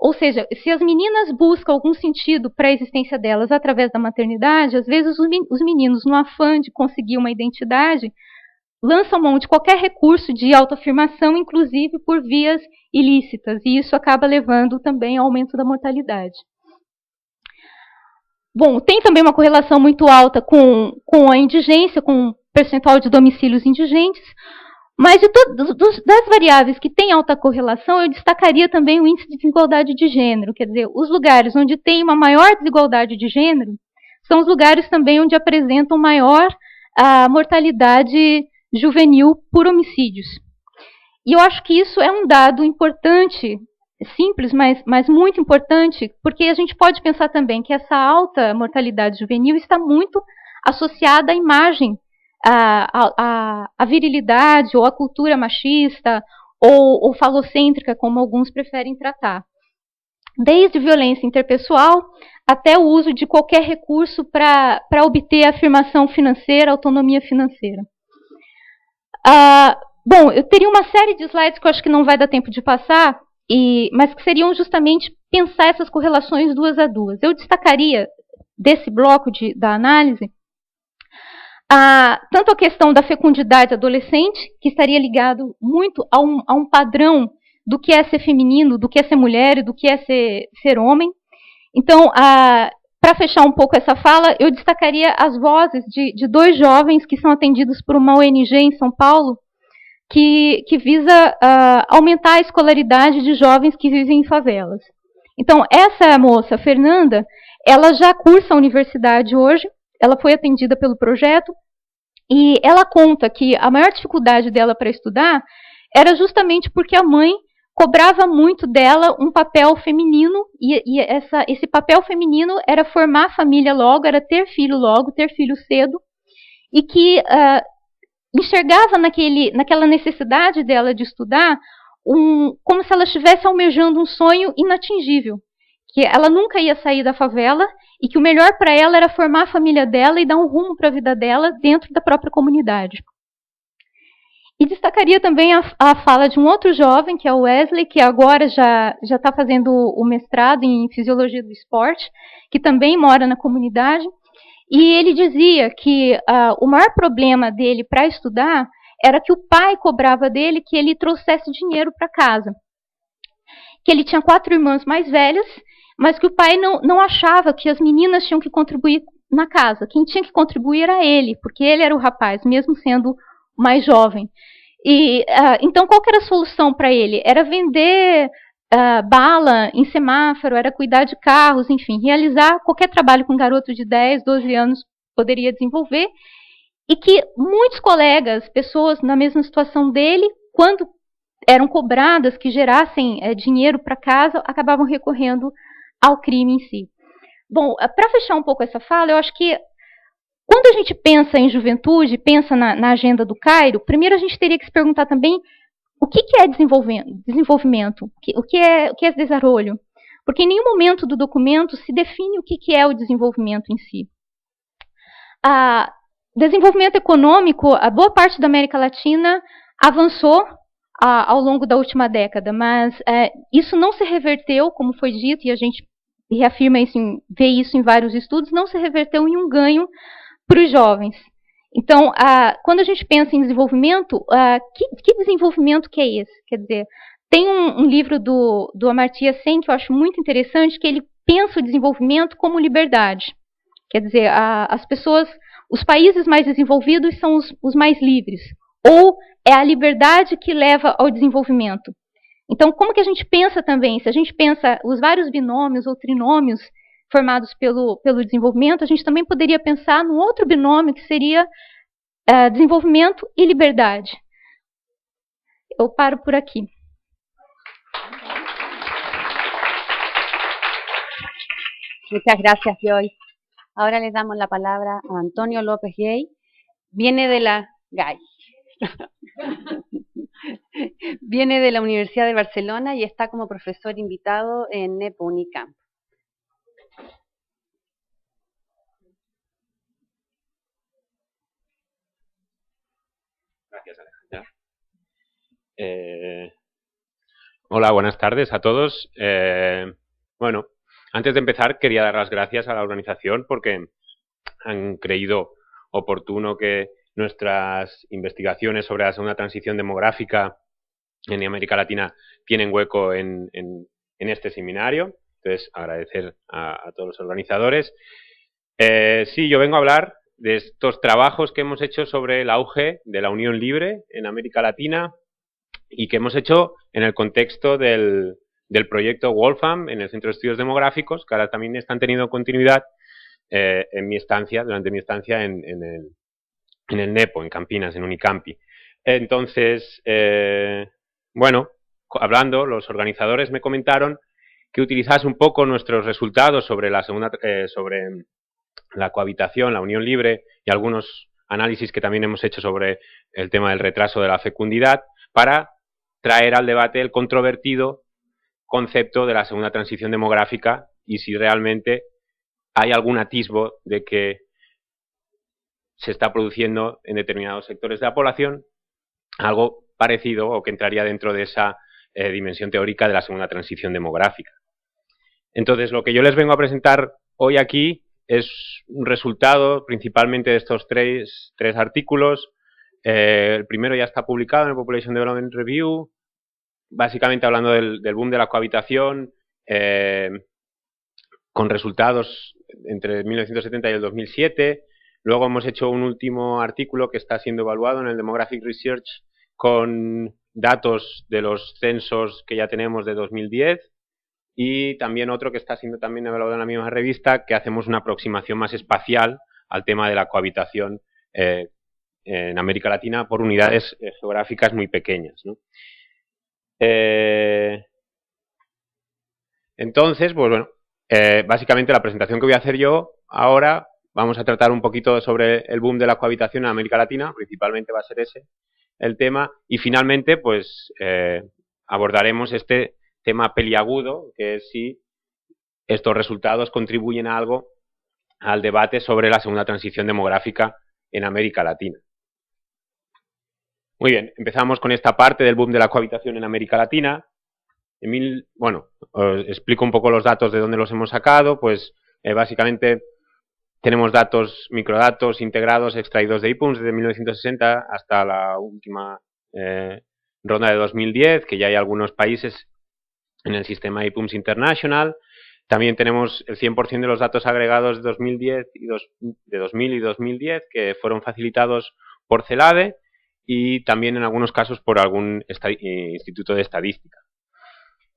Ou seja, se as meninas buscam algum sentido para a existência delas através da maternidade, às vezes os meninos, no afã de conseguir uma identidade, lançam mão de qualquer recurso de autoafirmação, inclusive por vias ilícitas, e isso acaba levando também ao aumento da mortalidade. Bom, tem também uma correlação muito alta com a indigência, com o percentual de domicílios indigentes, mas das variáveis que têm alta correlação, eu destacaria também o índice de desigualdade de gênero, quer dizer, os lugares onde tem uma maior desigualdade de gênero são os lugares também onde apresentam maior mortalidade juvenil por homicídios. E eu acho que isso é um dado importante, simples, mas muito importante, porque a gente pode pensar também que essa alta mortalidade juvenil está muito associada à imagem, à virilidade, ou à cultura machista, ou falocêntrica, como alguns preferem tratar. Desde violência interpessoal até o uso de qualquer recurso para obter afirmação financeira, autonomia financeira. Bom, eu teria uma série de slides que eu acho que não vai dar tempo de passar, mas que seriam justamente pensar essas correlações duas a duas. Eu destacaria desse bloco da análise tanto a questão da fecundidade adolescente, que estaria ligado muito a um padrão do que é ser feminino, do que é ser mulher e do que é ser homem. Então, para fechar um pouco essa fala, eu destacaria as vozes de dois jovens que são atendidos por uma ONG em São Paulo, que visa aumentar a escolaridade de jovens que vivem em favelas. Então, essa moça, Fernanda, ela já cursa a universidade hoje, ela foi atendida pelo projeto, e ela conta que a maior dificuldade dela para estudar era justamente porque a mãe cobrava muito dela um papel feminino, e esse papel feminino era formar a família logo, era ter filho logo, ter filho cedo, e que enxergava naquela necessidade dela de estudar como se ela estivesse almejando um sonho inatingível, que ela nunca ia sair da favela e que o melhor para ela era formar a família dela e dar um rumo para a vida dela dentro da própria comunidade. E destacaria também a fala de um outro jovem, que é o Wesley, que agora já está fazendo o mestrado em Fisiologia do Esporte, que também mora na comunidade. E ele dizia que o maior problema dele para estudar era que o pai cobrava dele que ele trouxesse dinheiro para casa. Que ele tinha 4 irmãs mais velhas, mas que o pai não achava que as meninas tinham que contribuir na casa. Quem tinha que contribuir era ele, porque ele era o rapaz, mesmo sendo mais jovem. E então, qual que era a solução para ele? Era vender bala em semáforo, era cuidar de carros, enfim, realizar qualquer trabalho que um garoto de 10, 12 anos poderia desenvolver, e que muitos colegas, pessoas na mesma situação dele, quando eram cobradas que gerassem dinheiro para casa, acabavam recorrendo ao crime em si. Bom, para fechar um pouco essa fala, eu acho que quando a gente pensa em juventude, pensa na agenda do Cairo, primeiro a gente teria que se perguntar também o que é desenvolvimento, o que é desarrollo, porque em nenhum momento do documento se define o que é o desenvolvimento em si. Desenvolvimento econômico, a boa parte da América Latina avançou ao longo da última década, mas isso não se reverteu, como foi dito, e a gente reafirma isso, vê isso em vários estudos, não se reverteu em um ganho para os jovens. Então, quando a gente pensa em desenvolvimento, que desenvolvimento que é esse? Quer dizer, tem um livro do Amartya Sen que eu acho muito interessante, que ele pensa o desenvolvimento como liberdade. Quer dizer, as pessoas, os países mais desenvolvidos são os mais livres, ou é a liberdade que leva ao desenvolvimento. Então, como que a gente pensa também? Se a gente pensa os vários binômios ou trinômios formados pelo desenvolvimento, a gente também poderia pensar num outro binômio que seria desenvolvimento e liberdade. Eu paro por aquí. Muchas gracias, Joy. Ahora le damos la palabra a Antonio López Gay. Viene de la Viene de la Universidad de Barcelona y está como profesor invitado en NEPO Unicamp. Gracias, Alejandra. Hola, buenas tardes a todos. Bueno, antes de empezar quería dar las gracias a la organización porque han creído oportuno que nuestras investigaciones sobre la segunda transición demográfica en América Latina tienen hueco en este seminario. Entonces, agradecer a todos los organizadores. Sí, yo vengo a hablar de estos trabajos que hemos hecho sobre el auge de la unión libre en América Latina y que hemos hecho en el contexto del proyecto Wolfram en el Centro de Estudios Demográficos, que ahora también están teniendo continuidad durante mi estancia en el NEPO, en Campinas, en Unicampi. Entonces, bueno, hablando, los organizadores me comentaron que utilizase un poco nuestros resultados sobre la cohabitación, la unión libre y algunos análisis que también hemos hecho sobre el tema del retraso de la fecundidad para traer al debate el controvertido concepto de la segunda transición demográfica y si realmente hay algún atisbo de que se está produciendo en determinados sectores de la población algo parecido o que entraría dentro de esa dimensión teórica de la segunda transición demográfica. Entonces, lo que yo les vengo a presentar hoy aquí es un resultado principalmente de estos tres artículos. El primero ya está publicado en el Population Development Review, básicamente hablando del boom de la cohabitación, con resultados entre 1970 y el 2007. Luego hemos hecho un último artículo que está siendo evaluado en el Demographic Research con datos de los censos que ya tenemos de 2010. Y también otro que está siendo también evaluado en la misma revista, que hacemos una aproximación más espacial al tema de la cohabitación en América Latina por unidades geográficas muy pequeñas, ¿no? Entonces, pues bueno, básicamente la presentación que voy a hacer yo ahora, vamos a tratar un poquito sobre el boom de la cohabitación en América Latina, principalmente va a ser ese el tema, y finalmente pues abordaremos este tema peliagudo, que es si estos resultados contribuyen a algo al debate sobre la segunda transición demográfica en América Latina. Muy bien, empezamos con esta parte del boom de la cohabitación en América Latina. Bueno, os explico un poco los datos de dónde los hemos sacado. Pues básicamente tenemos datos, microdatos integrados, extraídos de IPUMS desde 1960 hasta la última ronda de 2010, que ya hay algunos países en el sistema IPUMS International. También tenemos el 100% de los datos agregados de 2010 de 2000 y 2010 que fueron facilitados por CELADE y también en algunos casos por algún instituto de estadística.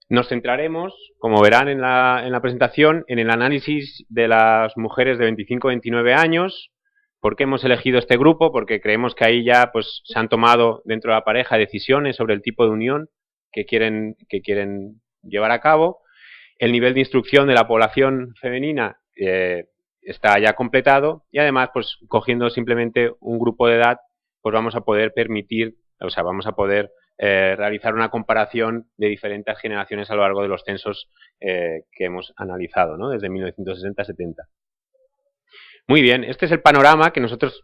Nos centraremos, como verán en la presentación, en el análisis de las mujeres de 25-29 años. ¿Por qué hemos elegido este grupo? Porque creemos que ahí ya pues, se han tomado dentro de la pareja decisiones sobre el tipo de unión que quieren llevar a cabo. El nivel de instrucción de la población femenina está ya completado y además, pues cogiendo simplemente un grupo de edad, pues vamos a poder realizar una comparación de diferentes generaciones a lo largo de los censos que hemos analizado, ¿no? Desde 1960-70. Muy bien, este es el panorama que nosotros,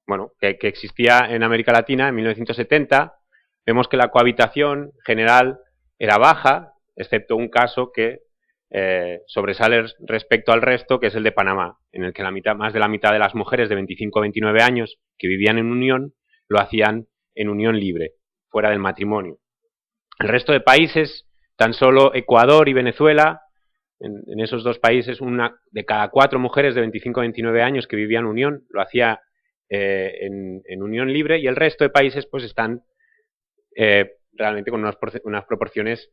bueno, que existía en América Latina en 1970. Vemos que la cohabitación general era baja, excepto un caso que sobresale respecto al resto, que es el de Panamá, en el que más de la mitad de las mujeres de 25-29 años que vivían en unión lo hacían en unión libre, fuera del matrimonio. El resto de países, tan solo Ecuador y Venezuela, en esos dos países, una de cada 4 mujeres de 25 a 29 años que vivían en unión, lo hacía en unión libre, y el resto de países pues están realmente con unas proporciones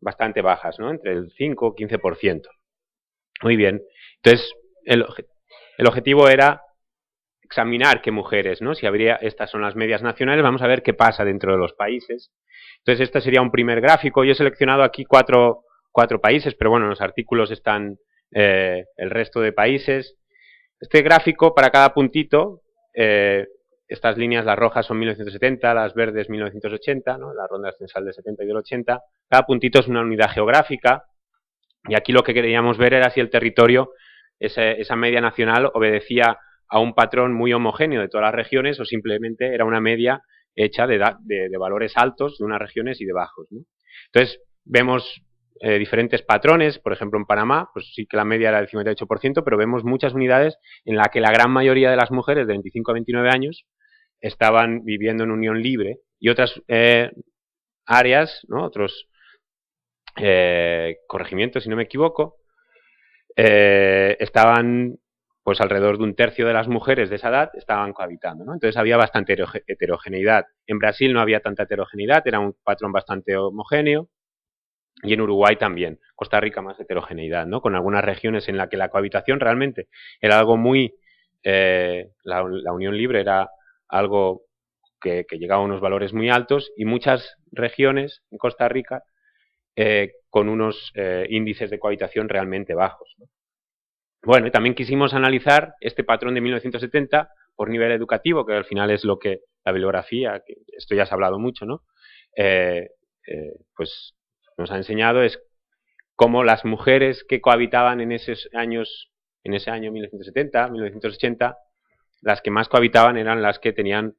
bastante bajas, ¿no? Entre el 5 y 15%. Muy bien. Entonces, el objetivo era examinar qué mujeres, ¿no? Si habría, estas son las medias nacionales, vamos a ver qué pasa dentro de los países. Entonces, este sería un primer gráfico. Yo he seleccionado aquí cuatro países, pero bueno, en los artículos están el resto de países. Este gráfico, para cada puntito, estas líneas, las rojas son 1970, las verdes 1980, ¿no? La ronda censal del 70 y del 80. Cada puntito es una unidad geográfica, y aquí lo que queríamos ver era si el territorio, esa media nacional, obedecía a un patrón muy homogéneo de todas las regiones o simplemente era una media hecha de valores altos de unas regiones y de bajos, ¿no? Entonces, vemos diferentes patrones. Por ejemplo, en Panamá, pues sí que la media era del 58%, pero vemos muchas unidades en las que la gran mayoría de las mujeres de 25 a 29 años estaban viviendo en unión libre, y otras áreas, ¿no? Otros corregimientos, si no me equivoco, estaban, pues alrededor de un tercio de las mujeres de esa edad estaban cohabitando, ¿no? Entonces había bastante heterogeneidad. En Brasil no había tanta heterogeneidad, era un patrón bastante homogéneo, y en Uruguay también. Costa Rica más heterogeneidad, ¿no? Con algunas regiones en las que la cohabitación realmente era algo muy... la unión libre era algo que llegaba a unos valores muy altos, y muchas regiones en Costa Rica con unos índices de cohabitación realmente bajos, ¿no? Bueno, y también quisimos analizar este patrón de 1970 por nivel educativo, que al final es lo que la bibliografía, que esto ya se ha hablado mucho, ¿no? Pues nos ha enseñado es cómo las mujeres que cohabitaban en ese año 1970, 1980, las que más cohabitaban eran las que tenían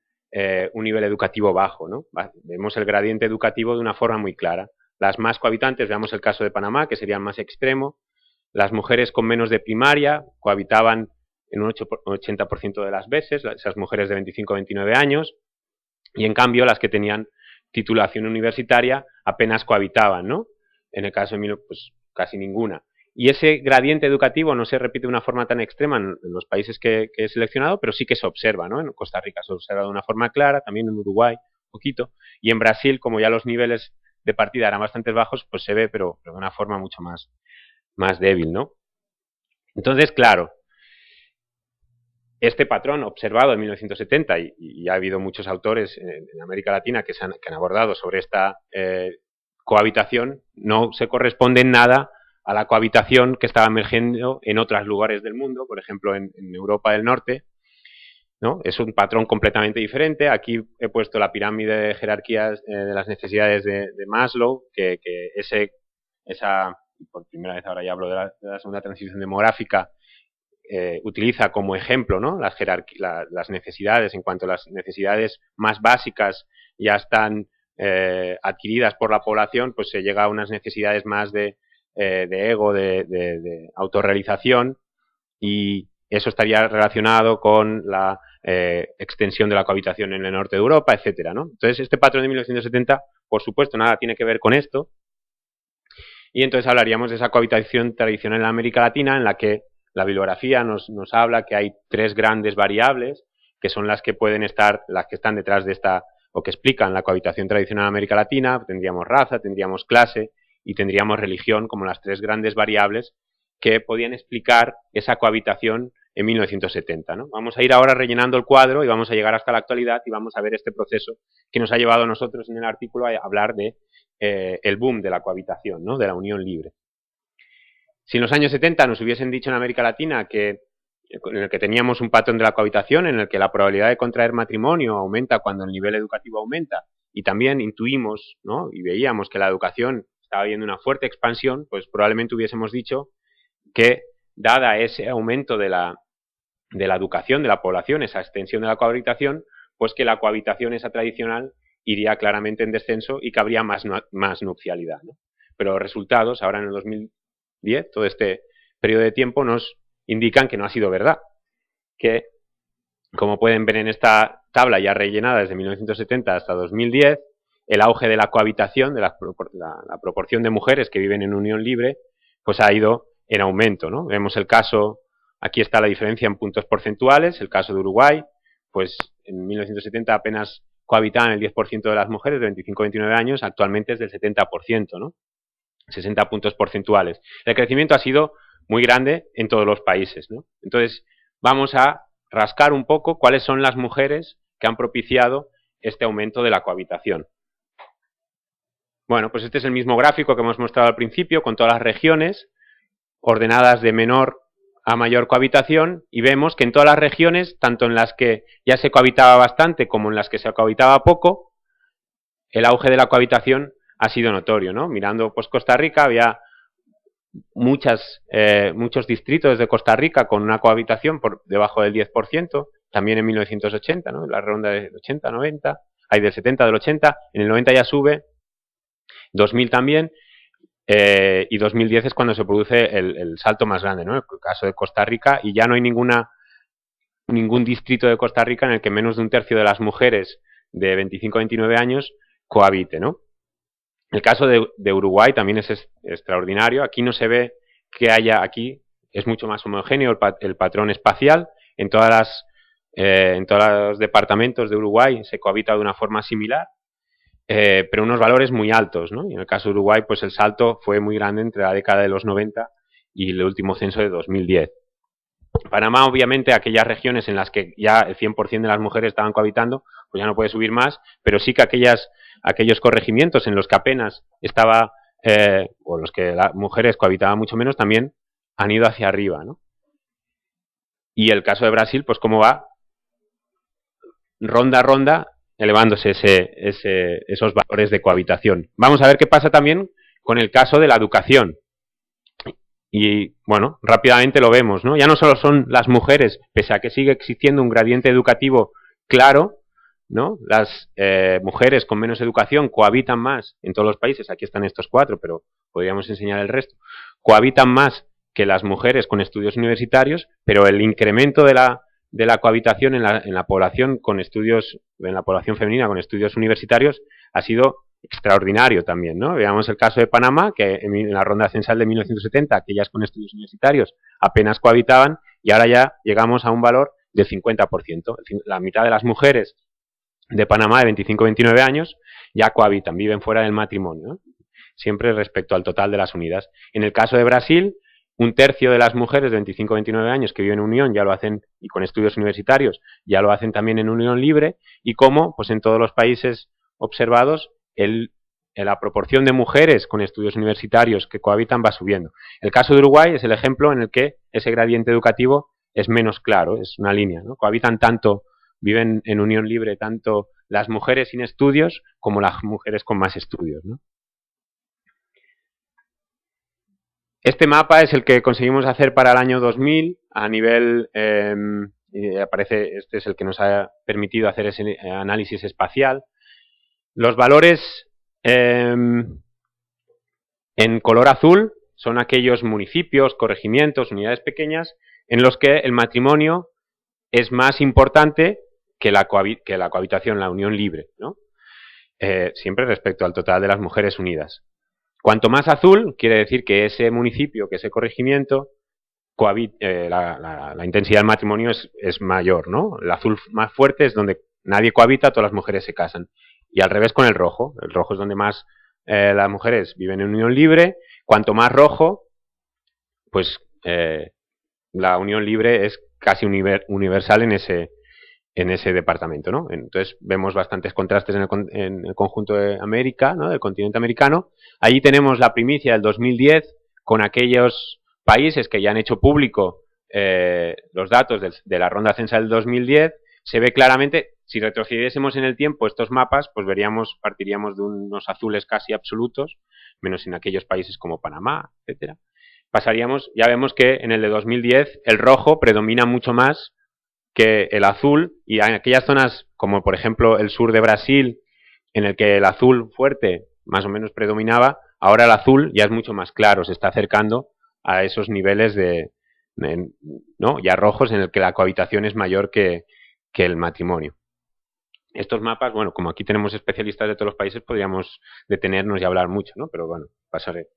un nivel educativo bajo, ¿no? Vemos el gradiente educativo de una forma muy clara. Las más cohabitantes, veamos el caso de Panamá, que sería más extremo. Las mujeres con menos de primaria cohabitaban en un 80% de las veces, esas mujeres de 25 a 29 años, y en cambio las que tenían titulación universitaria apenas cohabitaban, ¿no? En el caso de Milo, pues casi ninguna. Y ese gradiente educativo no se repite de una forma tan extrema en los países que he seleccionado, pero sí que se observa, ¿no? En Costa Rica se observa de una forma clara, también en Uruguay, un poquito, y en Brasil, como ya los niveles de partida eran bastante bajos, pues se ve, pero de una forma mucho más débil, ¿no? Entonces, claro, este patrón observado en 1970, y ha habido muchos autores en América Latina que han abordado sobre esta cohabitación, no se corresponde en nada a la cohabitación que estaba emergiendo en otros lugares del mundo, por ejemplo en Europa del Norte, ¿no? Es un patrón completamente diferente. Aquí he puesto la pirámide de jerarquías de las necesidades de Maslow, que esa, por primera vez ahora ya hablo de la segunda transición demográfica, utiliza como ejemplo, ¿no? Las necesidades, en cuanto a las necesidades más básicas ya están adquiridas por la población, pues se llega a unas necesidades más de ego, de autorrealización, y eso estaría relacionado con la extensión de la cohabitación en el norte de Europa, etcétera, ¿no? Entonces, este patrón de 1970, por supuesto, nada tiene que ver con esto, y entonces hablaríamos de esa cohabitación tradicional en América Latina, en la que la bibliografía nos habla que hay 3 grandes variables, que son las que pueden estar, las que están detrás de esta, o que explican la cohabitación tradicional en América Latina. Tendríamos raza, tendríamos clase y tendríamos religión como las 3 grandes variables que podían explicar esa cohabitación en 1970, ¿no? Vamos a ir ahora rellenando el cuadro y vamos a llegar hasta la actualidad y vamos a ver este proceso que nos ha llevado a nosotros en el artículo a hablar de el boom de la cohabitación, ¿no? De la unión libre. Si en los años 70 nos hubiesen dicho en América Latina en el que teníamos un patrón de la cohabitación en el que la probabilidad de contraer matrimonio aumenta cuando el nivel educativo aumenta, y también intuimos, ¿no? Y veíamos que la educación estaba viendo una fuerte expansión, pues probablemente hubiésemos dicho que, dada ese aumento de la educación de la población, esa extensión de la cohabitación, pues que la cohabitación esa tradicional iría claramente en descenso y que habría más nupcialidad, ¿no? Pero los resultados, ahora en el 2010, todo este periodo de tiempo, nos indican que no ha sido verdad. Que, como pueden ver en esta tabla ya rellenada desde 1970 hasta 2010, el auge de la cohabitación, de la proporción de mujeres que viven en unión libre, pues ha ido en aumento, ¿no? Vemos el caso, aquí está la diferencia en puntos porcentuales, el caso de Uruguay, pues en 1970 apenas cohabitaban el 10% de las mujeres de 25 a 29 años, actualmente es del 70%, ¿no? 60 puntos porcentuales. El crecimiento ha sido muy grande en todos los países, ¿no? Entonces, vamos a rascar un poco cuáles son las mujeres que han propiciado este aumento de la cohabitación. Bueno, pues este es el mismo gráfico que hemos mostrado al principio, con todas las regiones ordenadas de menor a mayor cohabitación, y vemos que en todas las regiones, tanto en las que ya se cohabitaba bastante como en las que se cohabitaba poco, el auge de la cohabitación ha sido notorio, ¿no? Mirando pues Costa Rica, había muchos distritos de Costa Rica con una cohabitación por debajo del 10%, también en 1980, ¿no? La ronda del 80, 90, hay del 70, del 80, en el 90 ya sube, 2000 también, y 2010 es cuando se produce el salto más grande, ¿no? El caso de Costa Rica, y ya no hay ningún distrito de Costa Rica en el que menos de un tercio de las mujeres de 25 a 29 años cohabite, ¿no? El caso de Uruguay también es extraordinario. Aquí no se ve que haya, aquí es mucho más homogéneo el patrón espacial. En todos los departamentos de Uruguay se cohabita de una forma similar, pero unos valores muy altos, ¿no? Y en el caso de Uruguay, pues el salto fue muy grande entre la década de los 90 y el último censo de 2010. Panamá, obviamente, aquellas regiones en las que ya el 100% de las mujeres estaban cohabitando, pues ya no puede subir más, pero sí que aquellos corregimientos en los que apenas estaba, o los que las mujeres cohabitaban mucho menos, también han ido hacia arriba, ¿no? Y el caso de Brasil, pues cómo va ronda a ronda elevándose esos valores de cohabitación. Vamos a ver qué pasa también con el caso de la educación. Y, bueno, rápidamente lo vemos, ¿no? Ya no solo son las mujeres, pese a que sigue existiendo un gradiente educativo claro, ¿no? Las mujeres con menos educación cohabitan más en todos los países, aquí están estos 4, pero podríamos enseñar el resto, cohabitan más que las mujeres con estudios universitarios, pero el incremento de la cohabitación en la población con estudios, en la población femenina con estudios universitarios ha sido extraordinario también, ¿no? Veamos el caso de Panamá, que en la ronda censal de 1970, aquellas con estudios universitarios apenas cohabitaban, y ahora ya llegamos a un valor del 50%. La mitad de las mujeres de Panamá de 25 a 29 años ya cohabitan, viven fuera del matrimonio, ¿no? Siempre respecto al total de las unidas. En el caso de Brasil, un tercio de las mujeres de 25 a 29 años que viven en unión ya lo hacen, y con estudios universitarios, ya lo hacen también en unión libre, y como, pues en todos los países observados, la proporción de mujeres con estudios universitarios que cohabitan va subiendo. El caso de Uruguay es el ejemplo en el que ese gradiente educativo es menos claro, es una línea, ¿no? Cohabitan tanto, viven en unión libre tanto las mujeres sin estudios como las mujeres con más estudios, ¿no? Este mapa es el que conseguimos hacer para el año 2000 a nivel, este es el que nos ha permitido hacer ese análisis espacial. Los valores en color azul son aquellos municipios, corregimientos, unidades pequeñas en los que el matrimonio es más importante que la cohabitación, la unión libre, ¿no? Siempre respecto al total de las mujeres unidas. Cuanto más azul, quiere decir que ese municipio, que ese corregimiento, la intensidad del matrimonio es mayor, ¿no? El azul más fuerte es donde nadie cohabita, todas las mujeres se casan. Y al revés con el rojo. El rojo es donde más las mujeres viven en unión libre. Cuanto más rojo, pues la unión libre es casi universal en ese departamento, ¿no? Entonces vemos bastantes contrastes en el conjunto de América, ¿no? Del continente americano. Allí tenemos la primicia del 2010 con aquellos países que ya han hecho público los datos de la ronda censal del 2010. Se ve claramente, si retrocediésemos en el tiempo estos mapas, pues partiríamos de unos azules casi absolutos, menos en aquellos países como Panamá, etcétera. Ya vemos que en el de 2010 el rojo predomina mucho más que el azul, y en aquellas zonas como por ejemplo el sur de Brasil, en el que el azul fuerte más o menos predominaba, ahora el azul ya es mucho más claro, se está acercando a esos niveles ¿no? ya rojos, en el que la cohabitación es mayor que el matrimonio. Estos mapas, bueno, como aquí tenemos especialistas de todos los países, podríamos detenernos y hablar mucho, ¿no? Pero bueno, pasaré.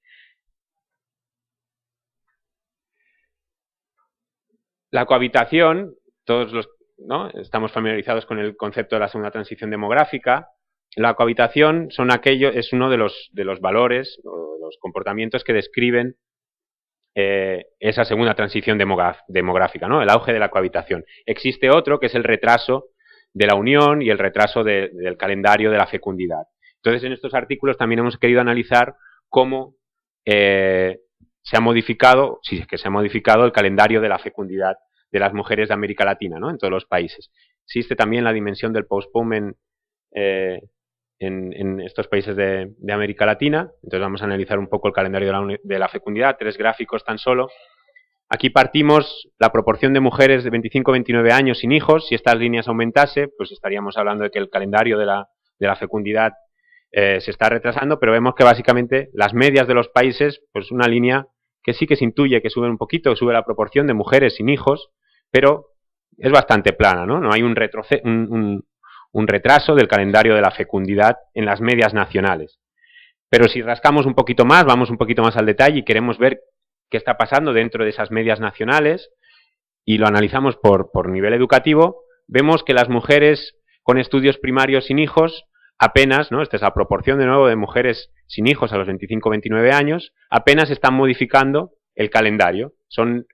La cohabitación, todos los, ¿no?, estamos familiarizados con el concepto de la segunda transición demográfica. La cohabitación es uno de los valores o de los comportamientos que describen esa segunda transición demográfica, ¿no?, el auge de la cohabitación. Existe otro que es el retraso de la unión y el retraso del calendario de la fecundidad. Entonces, en estos artículos también hemos querido analizar cómo se ha modificado, si es que se ha modificado, el calendario de la fecundidad de las mujeres de América Latina, ¿no?, en todos los países. Existe también la dimensión del postponement en estos países de América Latina. Entonces vamos a analizar un poco el calendario de la fecundidad, 3 gráficos tan solo. Aquí partimos la proporción de mujeres de 25-29 años sin hijos. Si estas líneas aumentase, pues estaríamos hablando de que el calendario de la fecundidad se está retrasando, pero vemos que básicamente las medias de los países, pues una línea que sí que se intuye que sube un poquito, que sube la proporción de mujeres sin hijos, pero es bastante plana, ¿no? No hay un retraso del calendario de la fecundidad en las medias nacionales. Pero si rascamos un poquito más, vamos un poquito más al detalle y queremos ver qué está pasando dentro de esas medias nacionales y lo analizamos por nivel educativo, vemos que las mujeres con estudios primarios sin hijos apenas, ¿no?, esta es la proporción de nuevo de mujeres sin hijos a los 25-29 años, apenas están modificando el calendario. Son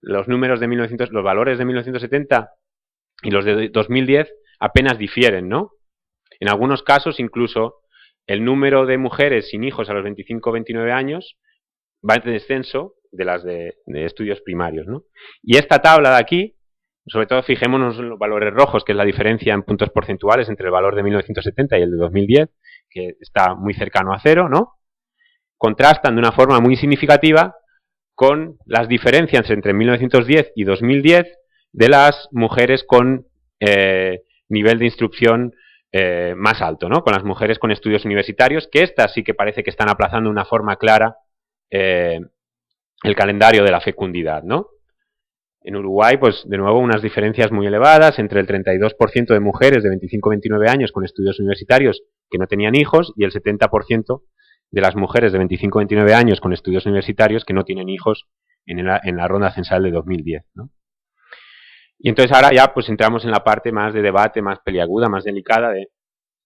los números de los valores de 1970 y los de 2010 apenas difieren, ¿no? En algunos casos incluso el número de mujeres sin hijos a los 25-29 años va en descenso de las de estudios primarios, ¿no? Y esta tabla de aquí, sobre todo fijémonos en los valores rojos, que es la diferencia en puntos porcentuales entre el valor de 1970 y el de 2010, que está muy cercano a 0, ¿no? Contrastan de una forma muy significativa con las diferencias entre 1910 y 2010 de las mujeres con nivel de instrucción más alto, ¿no?, con las mujeres con estudios universitarios, que estas sí que parece que están aplazando de una forma clara el calendario de la fecundidad, ¿no? En Uruguay, pues de nuevo unas diferencias muy elevadas, entre el 32% de mujeres de 25-29 años con estudios universitarios que no tenían hijos y el 70% de las mujeres de 25-29 años con estudios universitarios que no tienen hijos en la ronda censal de 2010, ¿no? Y entonces ahora ya pues entramos en la parte más de debate, más peliaguda, más delicada de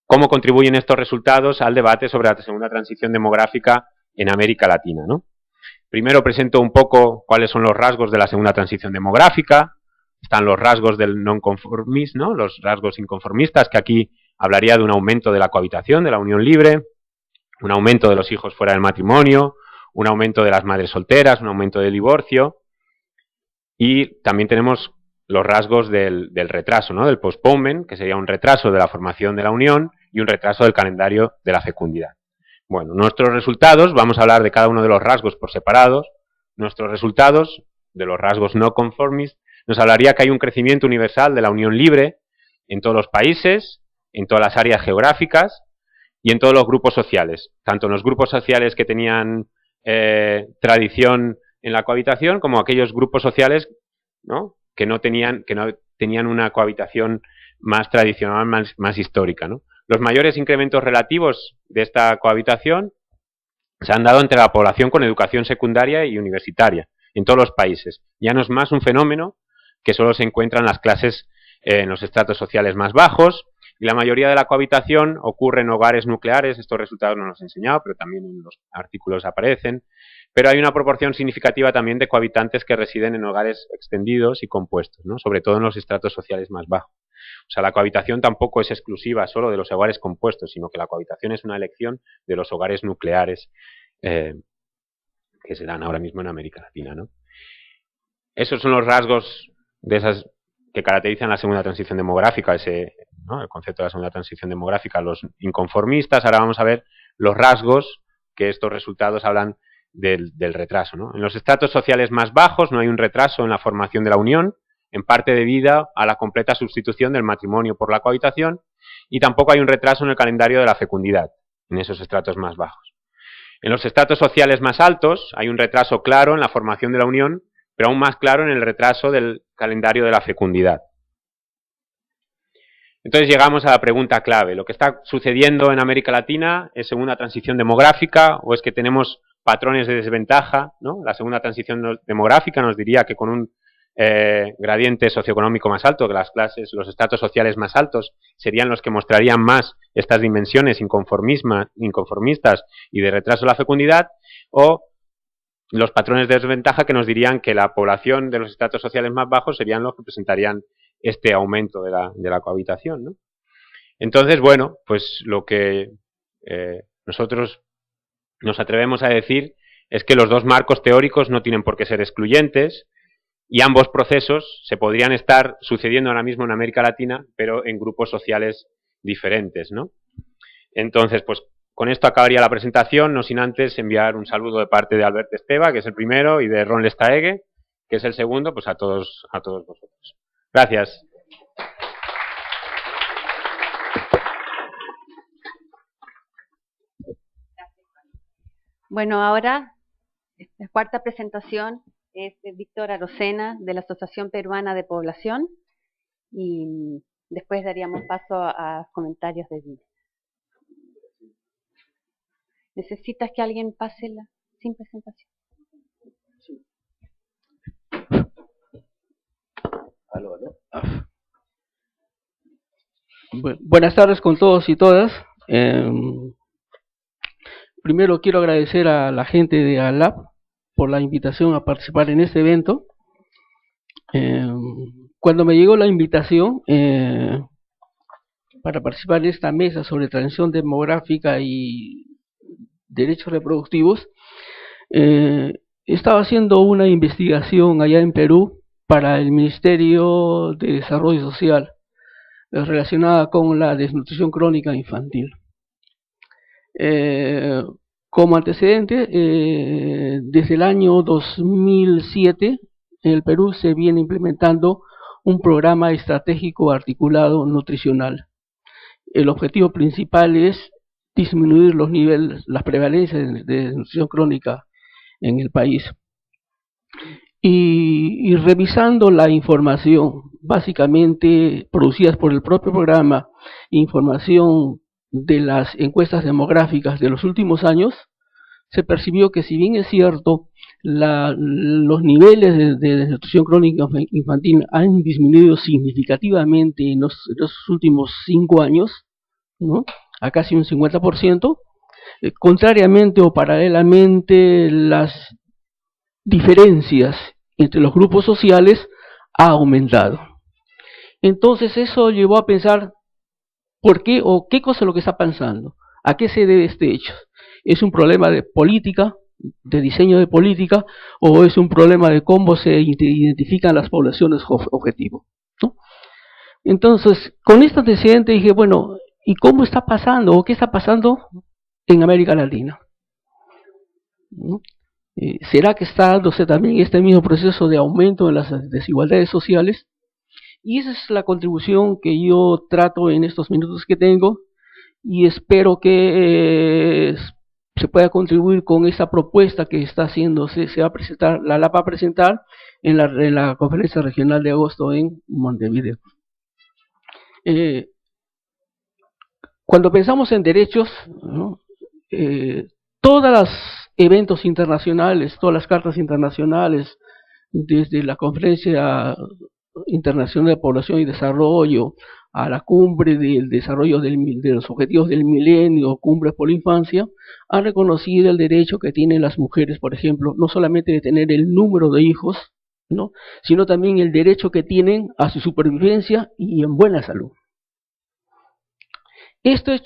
cómo contribuyen estos resultados al debate sobre la segunda transición demográfica en América Latina, ¿no? Primero presento un poco cuáles son los rasgos de la segunda transición demográfica. Están los rasgos del non-conformismo, ¿no?, los rasgos inconformistas, que aquí hablaría de un aumento de la cohabitación, de la unión libre, un aumento de los hijos fuera del matrimonio, un aumento de las madres solteras, un aumento del divorcio. Y también tenemos los rasgos del retraso, ¿no?, del postponement, que sería un retraso de la formación de la unión y un retraso del calendario de la fecundidad. Bueno, nuestros resultados, vamos a hablar de cada uno de los rasgos por separados. Nuestros resultados de los rasgos no conformistas nos hablaría que hay un crecimiento universal de la unión libre en todos los países, en todas las áreas geográficas y en todos los grupos sociales. Tanto en los grupos sociales que tenían tradición en la cohabitación como aquellos grupos sociales, ¿no?, que no tenían una cohabitación más tradicional, más histórica, ¿no? Los mayores incrementos relativos de esta cohabitación se han dado entre la población con educación secundaria y universitaria, en todos los países. Ya no es más un fenómeno que solo se encuentra en las clases, en los estratos sociales más bajos, y la mayoría de la cohabitación ocurre en hogares nucleares. Estos resultados no los he enseñado, pero también en los artículos aparecen. Pero hay una proporción significativa también de cohabitantes que residen en hogares extendidos y compuestos, ¿no?, sobre todo en los estratos sociales más bajos. O sea, la cohabitación tampoco es exclusiva solo de los hogares compuestos, sino que la cohabitación es una elección de los hogares nucleares que se dan ahora mismo en América Latina, ¿no? Esos son los rasgos de esas que caracterizan la segunda transición demográfica, ¿no?, el concepto de la segunda transición demográfica, los inconformistas. Ahora vamos a ver los rasgos que estos resultados hablan del retraso, ¿no? En los estratos sociales más bajos no hay un retraso en la formación de la unión, en parte debido a la completa sustitución del matrimonio por la cohabitación, y tampoco hay un retraso en el calendario de la fecundidad, en esos estratos más bajos. En los estratos sociales más altos hay un retraso claro en la formación de la unión, pero aún más claro en el retraso del calendario de la fecundidad. Entonces llegamos a la pregunta clave. ¿Lo que está sucediendo en América Latina es segunda transición demográfica o es que tenemos patrones de desventaja, ¿no? La segunda transición demográfica nos diría que con un gradiente socioeconómico más alto, que las clases, los estratos sociales más altos serían los que mostrarían más estas dimensiones inconformistas y de retraso de la fecundidad, o los patrones de desventaja que nos dirían que la población de los estratos sociales más bajos serían los que presentarían este aumento de la cohabitación, ¿no? Entonces, bueno, pues lo que nosotros nos atrevemos a decir es que los dos marcos teóricos no tienen por qué ser excluyentes, y ambos procesos se podrían estar sucediendo ahora mismo en América Latina, pero en grupos sociales diferentes, ¿no? Entonces, pues con esto acabaría la presentación, no sin antes enviar un saludo de parte de Albert Esteva, que es el primero, y de Ron Lestaegue, que es el segundo, pues a todos vosotros. Gracias. Bueno, ahora, la cuarta presentación es de Víctor Arocena, de la Asociación Peruana de Población, y después daríamos paso a comentarios de Víctor. ¿Necesitas que alguien pase sin presentación? Buenas tardes con todos y todas. Primero quiero agradecer a la gente de ALAP por la invitación a participar en este evento. Cuando me llegó la invitación para participar en esta mesa sobre transición demográfica y derechos reproductivos, estaba haciendo una investigación allá en Perú para el Ministerio de Desarrollo Social relacionada con la desnutrición crónica infantil. Como antecedente, desde el año 2007 en el Perú se viene implementando un programa estratégico articulado nutricional. El objetivo principal es disminuir los niveles, las prevalencias de desnutrición crónica en el país. Y revisando la información, básicamente producidas por el propio programa, información de las encuestas demográficas de los últimos años, se percibió que si bien es cierto, los niveles de desnutrición crónica infantil han disminuido significativamente en los últimos 5 años, ¿no?, a casi un 50%, contrariamente o paralelamente las diferencias entre los grupos sociales ha aumentado. Entonces eso llevó a pensar por qué o qué cosa es lo que está pasando, a qué se debe este hecho. ¿Es un problema de política, de diseño de política, o es un problema de cómo se identifican las poblaciones objetivo, ¿no? Entonces, con este antecedente dije, bueno, ¿y cómo está pasando o qué está pasando en América Latina? ¿No? ¿Será que está dándose también este mismo proceso de aumento en las desigualdades sociales? Y esa es la contribución que yo trato en estos minutos que tengo, y espero que se pueda contribuir con esa propuesta que está haciéndose, se va a presentar, la va a presentar en la conferencia regional de agosto en Montevideo. Cuando pensamos en derechos, ¿no?, todos los eventos internacionales, todas las cartas internacionales, desde la Conferencia Internacional de Población y Desarrollo, a la Cumbre del Desarrollo de los Objetivos del Milenio, Cumbres por la Infancia, han reconocido el derecho que tienen las mujeres, por ejemplo, no solamente de tener el número de hijos, ¿no?, sino también el derecho que tienen a su supervivencia y en buena salud. Este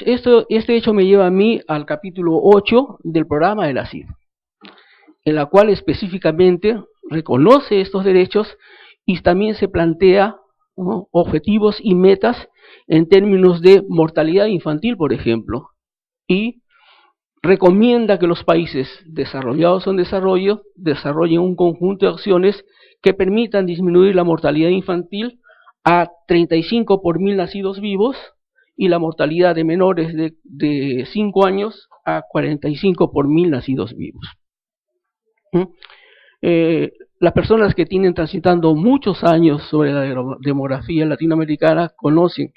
hecho me lleva a mí al capítulo 8 del programa de la CID, en la cual específicamente reconoce estos derechos y también se plantea, ¿no?, objetivos y metas en términos de mortalidad infantil, por ejemplo, y recomienda que los países desarrollados o en desarrollo desarrollen un conjunto de acciones que permitan disminuir la mortalidad infantil a 35 por 1000 nacidos vivos y la mortalidad de menores de 5 años a 45 por 1000 nacidos vivos. Las personas que tienen transitando muchos años sobre la demografía latinoamericana conocen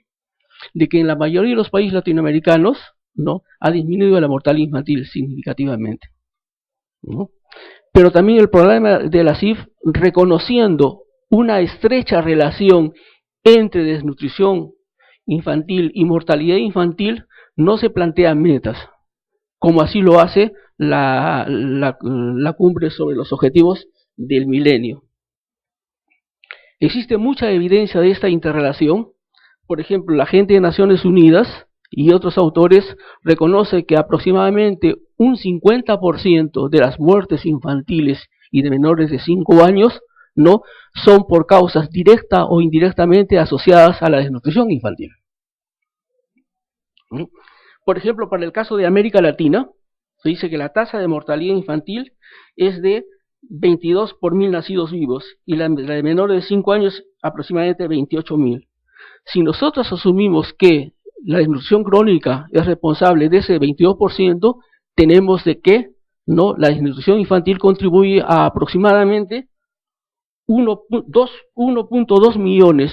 de que en la mayoría de los países latinoamericanos, ¿no?, ha disminuido la mortalidad infantil significativamente, ¿no? Pero también el problema de la CIF, reconociendo una estrecha relación entre desnutrición infantil y mortalidad infantil, no se plantean metas, como así lo hace la cumbre sobre los objetivos del milenio. Existe mucha evidencia de esta interrelación. Por ejemplo, la gente de Naciones Unidas y otros autores reconoce que aproximadamente un 50% de las muertes infantiles y de menores de 5 años no son por causas directa o indirectamente asociadas a la desnutrición infantil. Por ejemplo, para el caso de América Latina, se dice que la tasa de mortalidad infantil es de 22 por 1000 nacidos vivos y la de menores de 5 años aproximadamente 28.000. Si nosotros asumimos que la desnutrición crónica es responsable de ese 22%, tenemos de que no, la desnutrición infantil contribuye a aproximadamente 1.2 millones,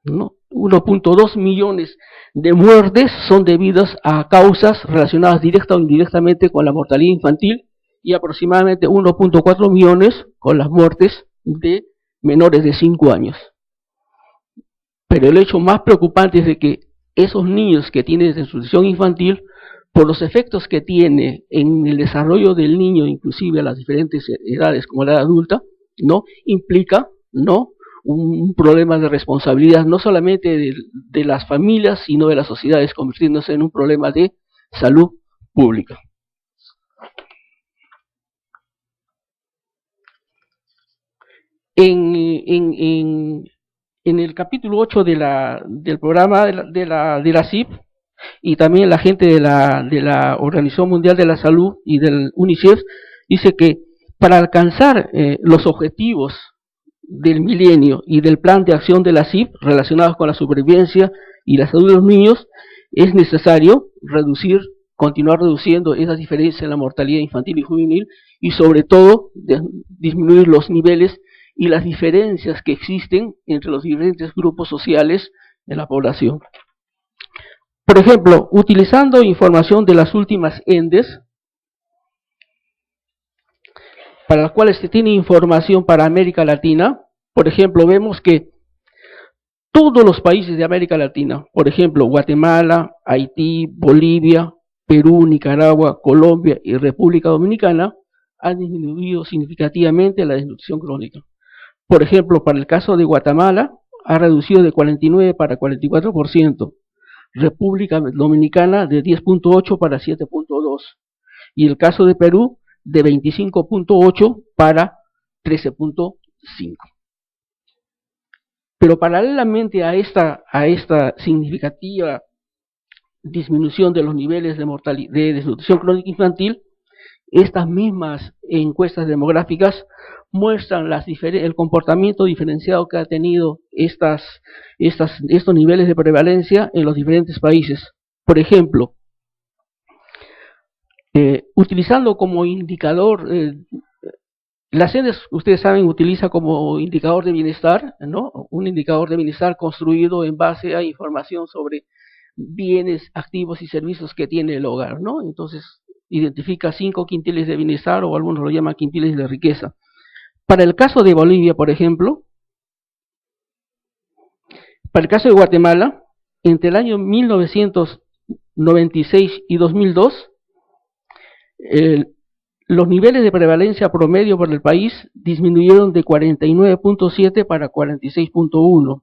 ¿no? 1.2 millones de muertes son debidas a causas relacionadas directa o indirectamente con la mortalidad infantil y aproximadamente 1.4 millones con las muertes de menores de 5 años. Pero el hecho más preocupante es de que esos niños que tienen desnutrición infantil, por los efectos que tiene en el desarrollo del niño, inclusive a las diferentes edades como la edad adulta, ¿no? Implica, ¿no?, un problema de responsabilidad no solamente de las familias, sino de las sociedades, convirtiéndose en un problema de salud pública. En el capítulo 8 del programa de la CIP, y también la gente de la Organización Mundial de la Salud y del UNICEF, dice que para alcanzar los objetivos del milenio y del plan de acción de la CIP relacionados con la supervivencia y la salud de los niños, es necesario continuar reduciendo esas diferencias en la mortalidad infantil y juvenil y sobre todo disminuir los niveles y las diferencias que existen entre los diferentes grupos sociales en la población. Por ejemplo, utilizando información de las últimas ENDES, para las cuales se tiene información para América Latina, por ejemplo, vemos que todos los países de América Latina, por ejemplo, Guatemala, Haití, Bolivia, Perú, Nicaragua, Colombia y República Dominicana, han disminuido significativamente la desnutrición crónica. Por ejemplo, para el caso de Guatemala, ha reducido de 49 para 44%, República Dominicana de 10.8 para 7.2, y el caso de Perú, de 25.8 para 13.5. Pero paralelamente a esta significativa disminución de los niveles de desnutrición crónica infantil, estas mismas encuestas demográficas muestran el comportamiento diferenciado que ha tenido estos niveles de prevalencia en los diferentes países. Por ejemplo, utilizando como indicador, las ENDES, ustedes saben, utiliza como indicador de bienestar, ¿no?, un indicador de bienestar construido en base a información sobre bienes, activos y servicios que tiene el hogar, ¿no? Entonces, identifica 5 quintiles de bienestar, o algunos lo llaman quintiles de riqueza. Para el caso de Bolivia, por ejemplo, para el caso de Guatemala, entre el año 1996 y 2002, los niveles de prevalencia promedio para el país disminuyeron de 49.7 para 46.1.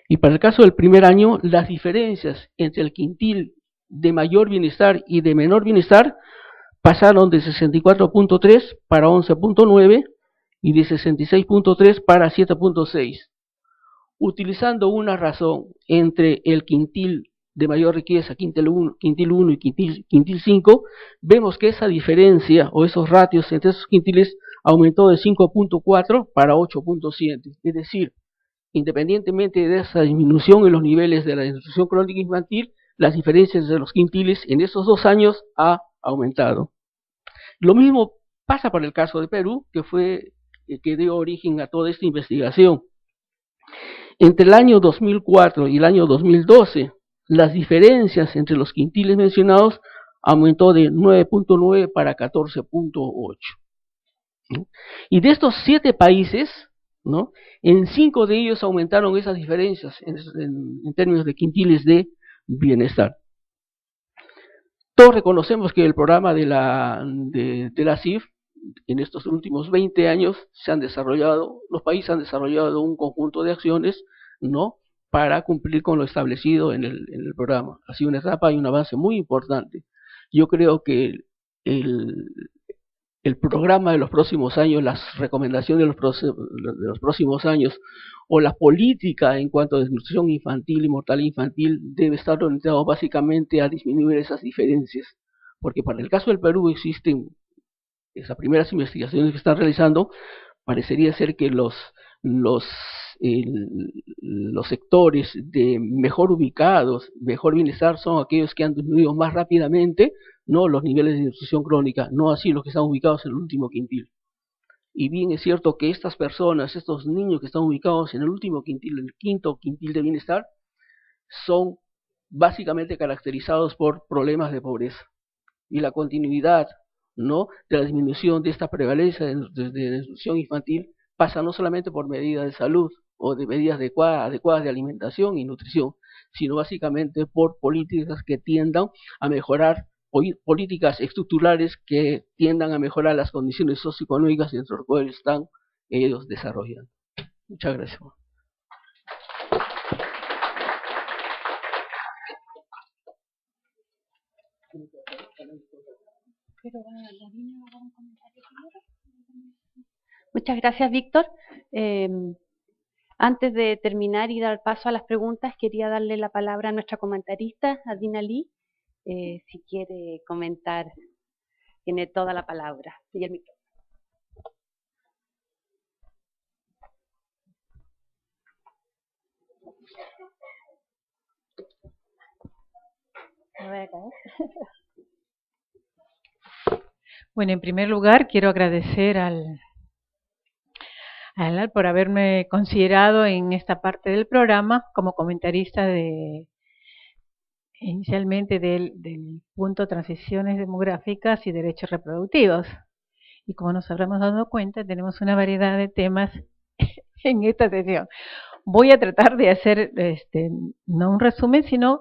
Y para el caso del primer año, las diferencias entre el quintil de mayor bienestar y de menor bienestar pasaron de 64.3 para 11.9 y de 66.3 para 7.6. Utilizando una razón entre el quintil de mayor riqueza, quintil 1 y quintil 5, vemos que esa diferencia o esos ratios entre esos quintiles aumentó de 5.4 para 8.7. Es decir, independientemente de esa disminución en los niveles de la desnutrición crónica infantil, las diferencias de los quintiles en esos 2 años ha aumentado. Lo mismo pasa para el caso de Perú, que fue el que dio origen a toda esta investigación. Entre el año 2004 y el año 2012, las diferencias entre los quintiles mencionados aumentó de 9.9 para 14.8. ¿no? Y de estos 7 países, ¿no?, en 5 de ellos aumentaron esas diferencias en términos de quintiles de bienestar. Todos reconocemos que el programa de la CIF, en estos últimos 20 años, los países han desarrollado un conjunto de acciones, ¿no?, para cumplir con lo establecido en el programa. Ha sido una etapa y un avance muy importante. Yo creo que el programa de los próximos años, las recomendaciones de los próximos años, o la política en cuanto a desnutrición infantil y mortalidad infantil, debe estar orientado básicamente a disminuir esas diferencias. Porque para el caso del Perú existen esas primeras investigaciones que están realizando, parecería ser que los sectores de mejor ubicados, mejor bienestar, son aquellos que han disminuido más rápidamente, no los niveles de nutrición crónica, no así los que están ubicados en el último quintil. Y bien es cierto que estas personas, estos niños que están ubicados en el último quintil, el quinto quintil de bienestar, son básicamente caracterizados por problemas de pobreza. Y la continuidad, ¿no?, de la disminución de esta prevalencia de desnutrición infantil pasa no solamente por medidas de salud o de medidas adecuadas de alimentación y nutrición, sino básicamente por políticas que tiendan a mejorar, políticas estructurales que tiendan a mejorar las condiciones socioeconómicas dentro de las cuales están ellos desarrollando. Muchas gracias. Muchas gracias, Víctor. Antes de terminar y dar paso a las preguntas, quería darle la palabra a nuestra comentarista, a Dina Lee. Si quiere comentar, tiene toda la palabra. Y el micrófono. ¿Me voy a caer? Bueno, en primer lugar, quiero agradecer a Alan por haberme considerado en esta parte del programa como comentarista inicialmente del punto transiciones demográficas y derechos reproductivos. Y como nos habremos dado cuenta, tenemos una variedad de temas en esta sesión. Voy a tratar de hacer no un resumen, sino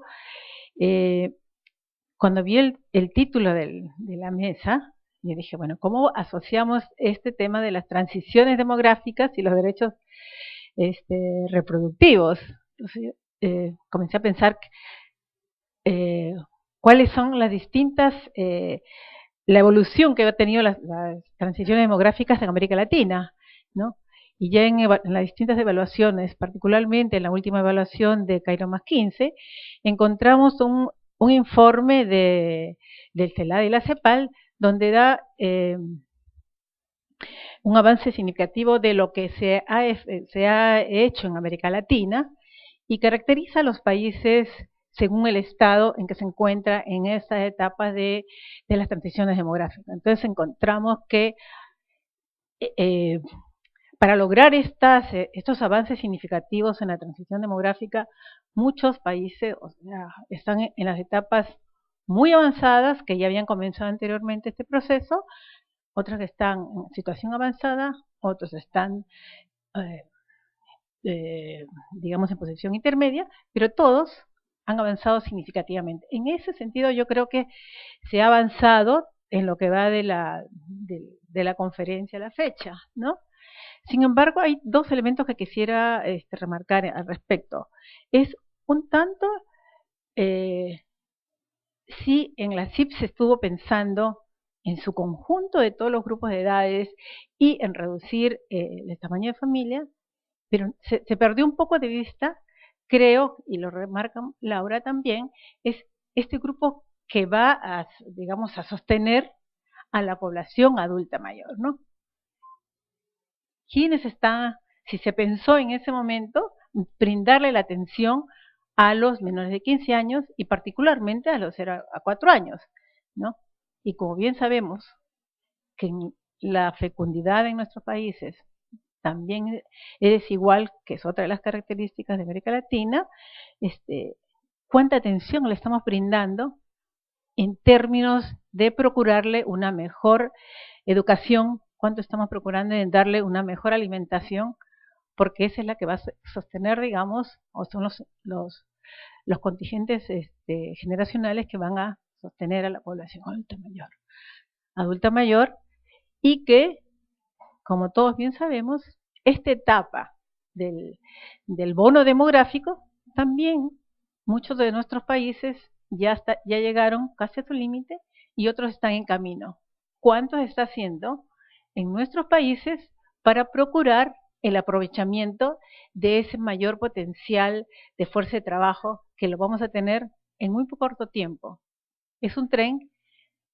cuando vi el título de la mesa, yo dije, bueno, ¿cómo asociamos este tema de las transiciones demográficas y los derechos reproductivos? Entonces, comencé a pensar cuáles son las distintas, la evolución que ha tenido las transiciones demográficas en América Latina, ¿no? Y ya en las distintas evaluaciones, particularmente en la última evaluación de Cairo más 15, encontramos un informe del CELAD y la CEPAL, donde da un avance significativo de lo que se ha hecho en América Latina y caracteriza a los países según el estado en que se encuentra en estas etapas de las transiciones demográficas. Entonces encontramos que para lograr estos avances significativos en la transición demográfica, muchos países están en las etapas muy avanzadas, que ya habían comenzado anteriormente este proceso, otros que están en situación avanzada, otros están, digamos, en posición intermedia, pero todos han avanzado significativamente. En ese sentido, yo creo que se ha avanzado en lo que va de la conferencia a la fecha, ¿no? Sin embargo, hay dos elementos que quisiera remarcar al respecto. Es un tanto, si en la CIP se estuvo pensando en su conjunto de todos los grupos de edades y en reducir el tamaño de familia, pero se perdió un poco de vista, creo, y lo remarca Laura también, es este grupo que va digamos, a sostener a la población adulta mayor, ¿no? ¿Quiénes están, si se pensó en ese momento, brindarle la atención a los menores de 15 años y particularmente a los 0 a 4 años, ¿no? Y como bien sabemos que la fecundidad en nuestros países también es desigual, que es otra de las características de América Latina, ¿cuánta atención le estamos brindando en términos de procurarle una mejor educación cuánto estamos procurando en darle una mejor alimentación, porque esa es la que va a sostener, digamos, o son los contingentes generacionales que van a sostener a la población adulta mayor, y que, como todos bien sabemos, esta etapa del bono demográfico, también muchos de nuestros países ya llegaron casi a su límite y otros están en camino. ¿Cuánto se está haciendo en nuestros países para procurar el aprovechamiento de ese mayor potencial de fuerza de trabajo que lo vamos a tener en muy corto tiempo? Es un tren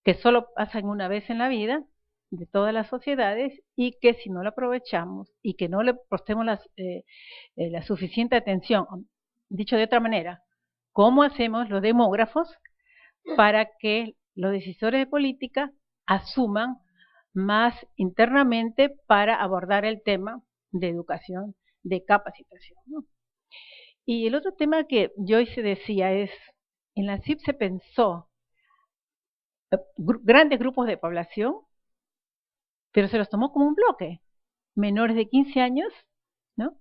que solo pasa una vez en la vida de todas las sociedades, y que si no lo aprovechamos y que no le prestemos la suficiente atención, dicho de otra manera, ¿cómo hacemos los demógrafos para que los decisores de política asuman más internamente para abordar el tema de educación, de capacitación, ¿no? Y el otro tema que Joyce decía es, en la CIP se pensó grandes grupos de población, pero se los tomó como un bloque, menores de 15 años, ¿no?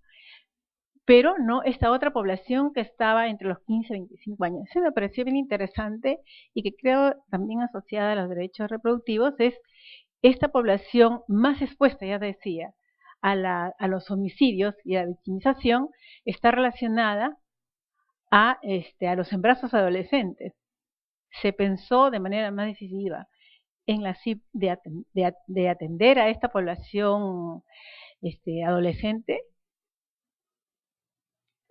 Pero no esta otra población que estaba entre los 15 y 25 años. Eso me pareció bien interesante y que creo también asociada a los derechos reproductivos, es esta población más expuesta, ya decía, a los homicidios y a la victimización, está relacionada a los embarazos adolescentes. Se pensó de manera más decisiva en la CIP de atender a esta población adolescente,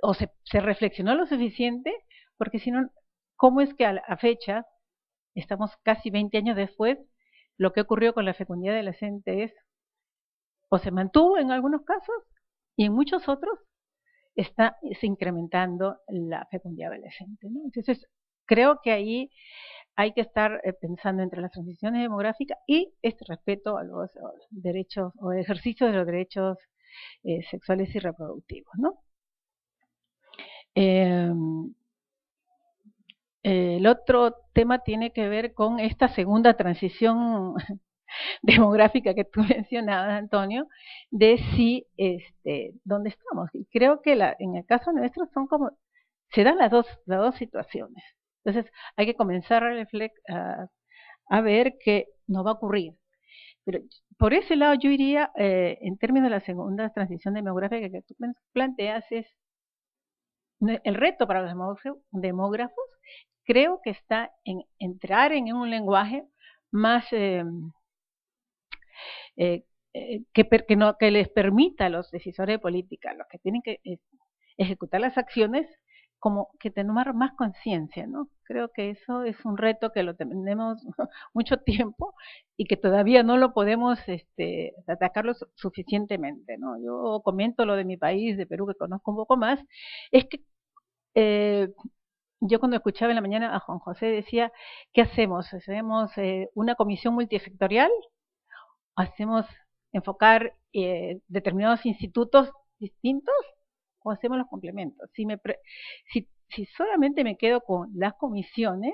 o se reflexionó lo suficiente, porque si no, ¿cómo es que a fecha, estamos casi 20 años después, lo que ocurrió con la fecundidad adolescente es, o se mantuvo en algunos casos, y en muchos otros está incrementando la fecundidad adolescente, ¿no? Entonces, creo que ahí hay que estar pensando entre las transiciones demográficas y este respeto a los derechos o ejercicio de los derechos sexuales y reproductivos, ¿no? El otro tema tiene que ver con esta segunda transición demográfica que tú mencionabas, Antonio, de si, dónde estamos. Y creo que en el caso nuestro se dan las dos situaciones. Entonces hay que comenzar a ver qué nos va a ocurrir. Pero por ese lado yo iría, en términos de la segunda transición demográfica que tú planteas, es el reto para los demógrafos, creo que está en entrar en un lenguaje más que les permita a los decisores de política, los que tienen que ejecutar las acciones, como que tomar más conciencia, ¿no? Creo que eso es un reto que lo tenemos mucho tiempo y que todavía no lo podemos atacarlo suficientemente, ¿no? Yo comento lo de mi país, de Perú, que conozco un poco más, es que yo cuando escuchaba en la mañana a Juan José decía, ¿qué hacemos? ¿Hacemos una comisión multisectorial? ¿Hacemos enfocar determinados institutos distintos? ¿O hacemos los complementos? Si solamente me quedo con las comisiones,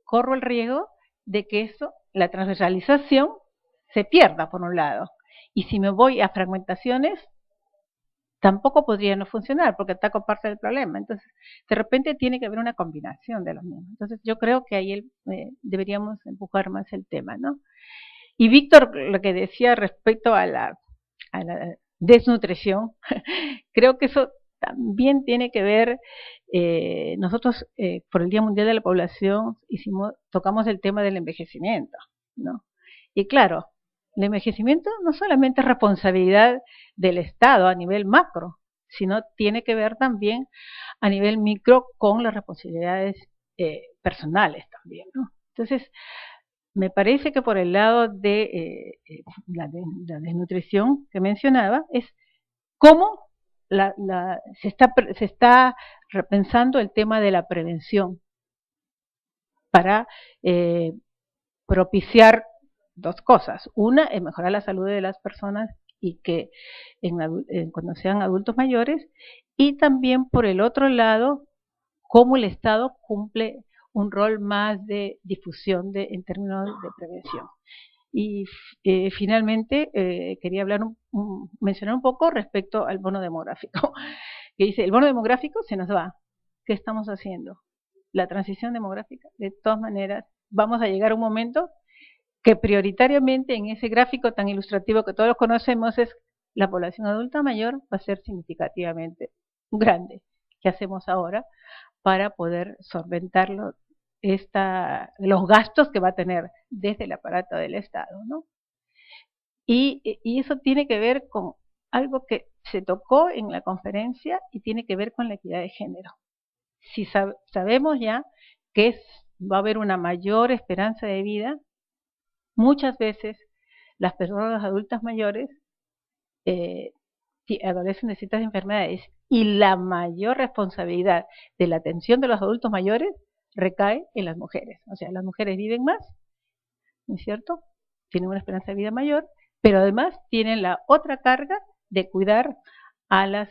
corro el riesgo de que la transversalización, se pierda por un lado. Y si me voy a fragmentaciones, tampoco podría no funcionar, porque ataco parte del problema. Entonces, de repente tiene que haber una combinación de los mismos. Entonces, yo creo que ahí deberíamos empujar más el tema, ¿no? Y Víctor, lo que decía respecto a la desnutrición, creo que eso también tiene que ver, nosotros por el Día Mundial de la Población tocamos el tema del envejecimiento, ¿no? Y claro, el envejecimiento no solamente es responsabilidad del Estado a nivel macro, sino tiene que ver también a nivel micro con las responsabilidades personales también, ¿no? Entonces, me parece que por el lado de la desnutrición que mencionaba, es cómo se está repensando el tema de la prevención para propiciar dos cosas. Una es mejorar la salud de las personas y que cuando sean adultos mayores, y también por el otro lado, cómo el Estado cumple un rol más de difusión en términos de prevención. Y finalmente quería mencionar un poco respecto al bono demográfico, que dice, el bono demográfico se nos va. ¿Qué estamos haciendo? La transición demográfica. De todas maneras, vamos a llegar a un momento que prioritariamente en ese gráfico tan ilustrativo que todos conocemos es la población adulta mayor va a ser significativamente grande. ¿Qué hacemos ahora para poder solventarlo? Los gastos que va a tener desde el aparato del Estado, ¿no? Y eso tiene que ver con algo que se tocó en la conferencia y tiene que ver con la equidad de género. Si sabemos ya que va a haber una mayor esperanza de vida, muchas veces las personas adultas mayores adolecen de ciertas enfermedades y la mayor responsabilidad de la atención de los adultos mayores recae en las mujeres. O sea, las mujeres viven más, ¿no es cierto? Tienen una esperanza de vida mayor, pero además tienen la otra carga de cuidar a las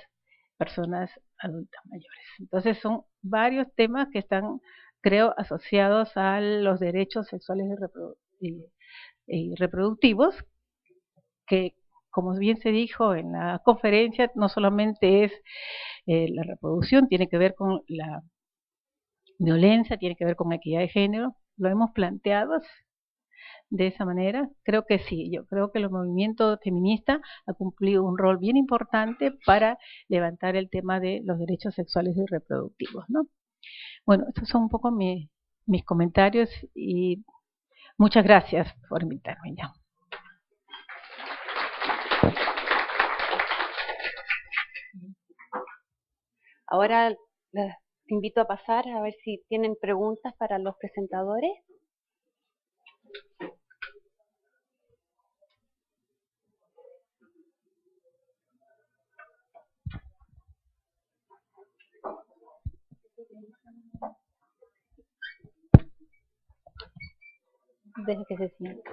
personas adultas mayores. Entonces son varios temas que están, creo, asociados a los derechos sexuales y reproductivos, que, como bien se dijo en la conferencia, no solamente es la reproducción, tiene que ver con la violencia, tiene que ver con equidad de género. Lo hemos planteado de esa manera. Creo que sí, yo creo que el movimiento feminista ha cumplido un rol bien importante para levantar el tema de los derechos sexuales y reproductivos, ¿no? Bueno, estos son un poco mis comentarios y muchas gracias por invitarme ya. Ahora les invito a pasar a ver si tienen preguntas para los presentadores. Deje que se sienta.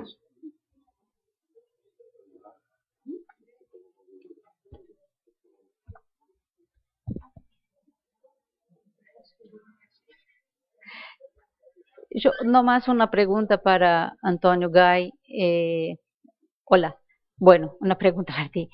Yo nomás una pregunta para Antonio Gay. Hola. Bueno, una pregunta para ti.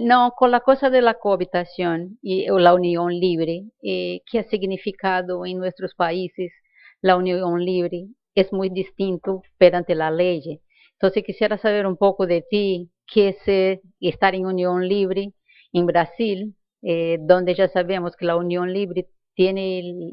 No, con la cosa de la cohabitación o la unión libre, ¿qué ha significado en nuestros países la unión libre? Es muy distinto perante la ley. Entonces quisiera saber un poco de ti, qué es estar en unión libre en Brasil, donde ya sabemos que la unión libre tiene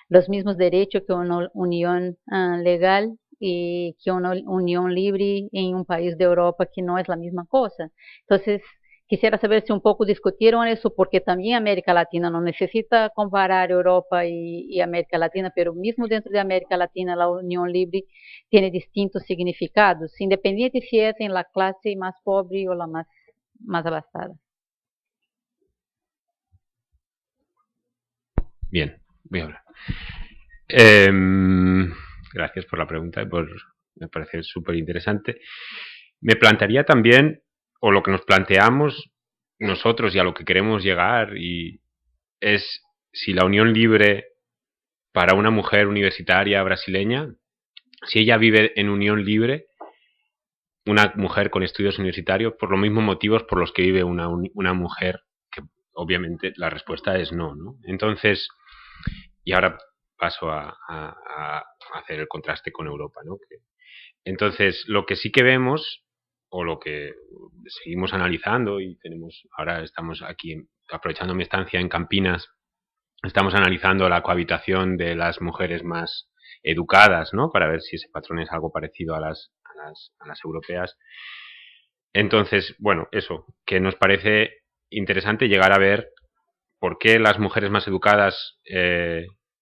los mismos derechos que una unión legal, y que una unión libre en un país de Europa que no es la misma cosa. Entonces, quisiera saber si un poco discutieron eso, porque también América Latina no necesita comparar Europa y América Latina, pero mismo dentro de América Latina la unión libre tiene distintos significados, independiente si es en la clase más pobre o la más abastada. Bien, voy a hablar. Gracias por la pregunta, me parece súper interesante. Me plantearía también, o lo que nos planteamos nosotros y a lo que queremos llegar, es si la unión libre para una mujer universitaria brasileña, si ella vive en unión libre, una mujer con estudios universitarios, por los mismos motivos por los que vive una mujer, que obviamente la respuesta es no, ¿no? Entonces, y ahora paso a hacer el contraste con Europa, ¿no? Entonces, lo que sí que vemos, o lo que seguimos analizando, y ahora estamos aquí, aprovechando mi estancia en Campinas, estamos analizando la cohabitación de las mujeres más educadas, ¿no? Para ver si ese patrón es algo parecido a las europeas. Entonces, bueno, eso, que nos parece interesante llegar a ver por qué las mujeres más educadas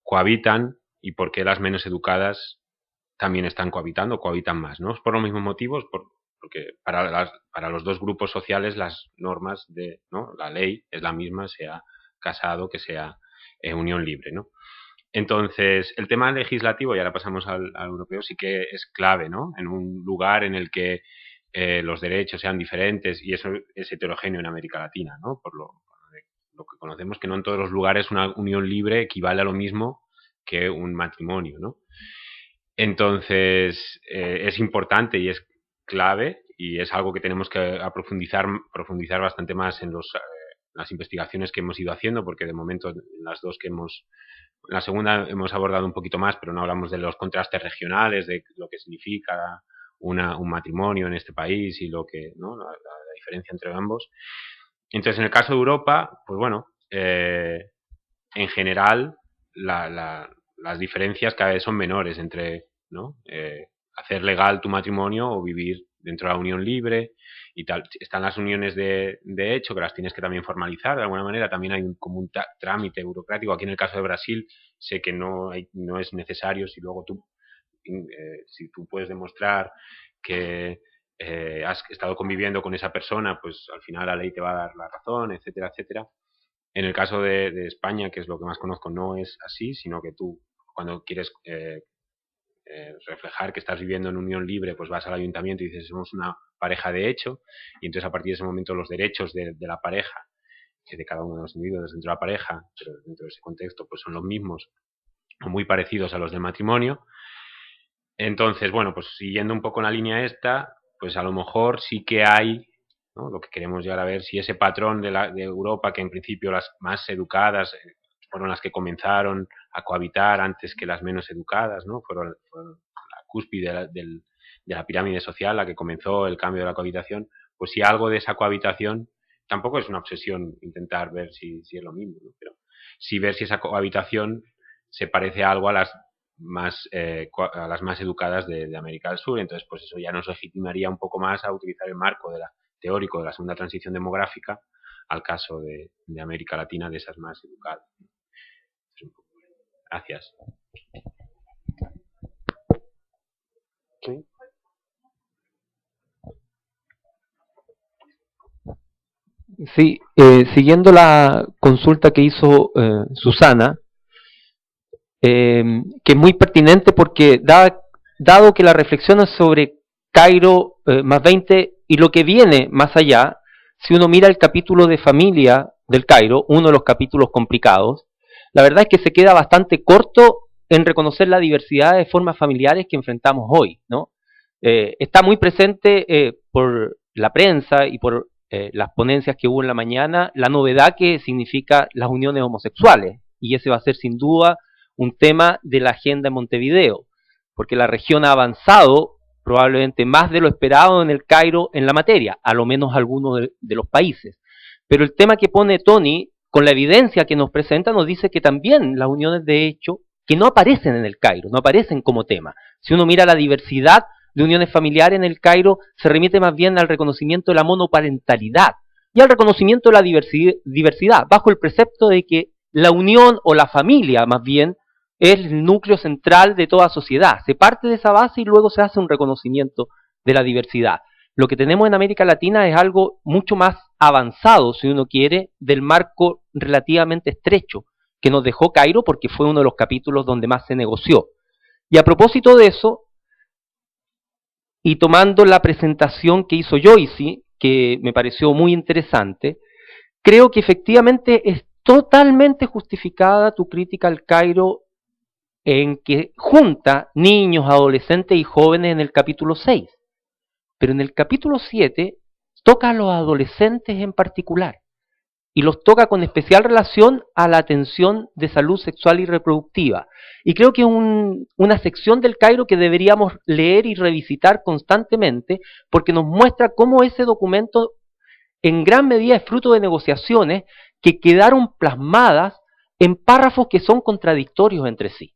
cohabitan y por qué las menos educadas también están cohabitando, cohabitan más, ¿no? Por los mismos motivos, porque para los dos grupos sociales las normas ¿no? La ley es la misma, sea casado que sea unión libre, ¿no? Entonces, el tema legislativo, y ahora pasamos al europeo, sí que es clave, ¿no? En un lugar en el que los derechos sean diferentes, y eso es heterogéneo en América Latina, ¿no? Por lo que conocemos, que no en todos los lugares una unión libre equivale a lo mismo que un matrimonio, ¿no? Entonces, es importante y es clave y es algo que tenemos que profundizar bastante más en las investigaciones que hemos ido haciendo, porque de momento en las dos en la segunda hemos abordado un poquito más, pero no hablamos de los contrastes regionales, de lo que significa un matrimonio en este país y lo que, ¿no? la diferencia entre ambos. Entonces, en el caso de Europa, pues bueno, en general las diferencias cada vez son menores entre, ¿no? Hacer legal tu matrimonio o vivir dentro de la unión libre y tal. Están las uniones de hecho, que las tienes que también formalizar de alguna manera. También hay como un trámite burocrático. Aquí en el caso de Brasil sé que no es necesario si luego si tú puedes demostrar que has estado conviviendo con esa persona, pues al final la ley te va a dar la razón, etcétera, etcétera. En el caso de España, que es lo que más conozco, no es así, sino que tú, cuando quieres reflejar que estás viviendo en unión libre, pues vas al ayuntamiento y dices, somos una pareja de hecho, y entonces a partir de ese momento los derechos de la pareja, de cada uno de los individuos dentro de la pareja, pero dentro de ese contexto, pues son los mismos o muy parecidos a los del matrimonio. Entonces, bueno, pues siguiendo un poco la línea esta, pues a lo mejor sí que hay, ¿no? Lo que queremos llegar a ver, si ese patrón de Europa, que en principio las más educadas fueron las que comenzaron a cohabitar antes que las menos educadas, ¿no? Fueron la cúspide de la pirámide social, la que comenzó el cambio de la cohabitación, pues si algo de esa cohabitación, tampoco es una obsesión intentar ver si es lo mismo, ¿no? Pero sí ver si esa cohabitación se parece a algo a las más educadas de América del Sur. Entonces, pues eso ya nos legitimaría un poco más a utilizar el marco teórico de la segunda transición demográfica al caso de América Latina, de esas más educadas. Gracias. ¿Sí? Sí, siguiendo la consulta que hizo Susana, que es muy pertinente porque dado que la reflexión es sobre Cairo más 20 y lo que viene más allá, si uno mira el capítulo de familia del Cairo, uno de los capítulos complicados, la verdad es que se queda bastante corto en reconocer la diversidad de formas familiares que enfrentamos hoy, ¿no? Está muy presente por la prensa y por las ponencias que hubo en la mañana, la novedad que significa las uniones homosexuales, y ese va a ser sin duda un tema de la agenda en Montevideo, porque la región ha avanzado probablemente más de lo esperado en el Cairo en la materia, a lo menos algunos de los países. Pero el tema que pone Tony, con la evidencia que nos presenta, nos dice que también las uniones de hecho, que no aparecen en el Cairo, no aparecen como tema. Si uno mira la diversidad de uniones familiares en el Cairo, se remite más bien al reconocimiento de la monoparentalidad y al reconocimiento de la diversidad, bajo el precepto de que la unión o la familia, más bien, es el núcleo central de toda sociedad. Se parte de esa base y luego se hace un reconocimiento de la diversidad. Lo que tenemos en América Latina es algo mucho más avanzado, si uno quiere, del marco relativamente estrecho que nos dejó Cairo, porque fue uno de los capítulos donde más se negoció. Y a propósito de eso, y tomando la presentación que hizo Joyce, que me pareció muy interesante, creo que efectivamente es totalmente justificada tu crítica al Cairo en que junta niños, adolescentes y jóvenes en el capítulo 6. Pero en el capítulo 7 toca a los adolescentes en particular, y los toca con especial relación a la atención de salud sexual y reproductiva. Y creo que es una sección del Cairo que deberíamos leer y revisitar constantemente, porque nos muestra cómo ese documento en gran medida es fruto de negociaciones que quedaron plasmadas en párrafos que son contradictorios entre sí.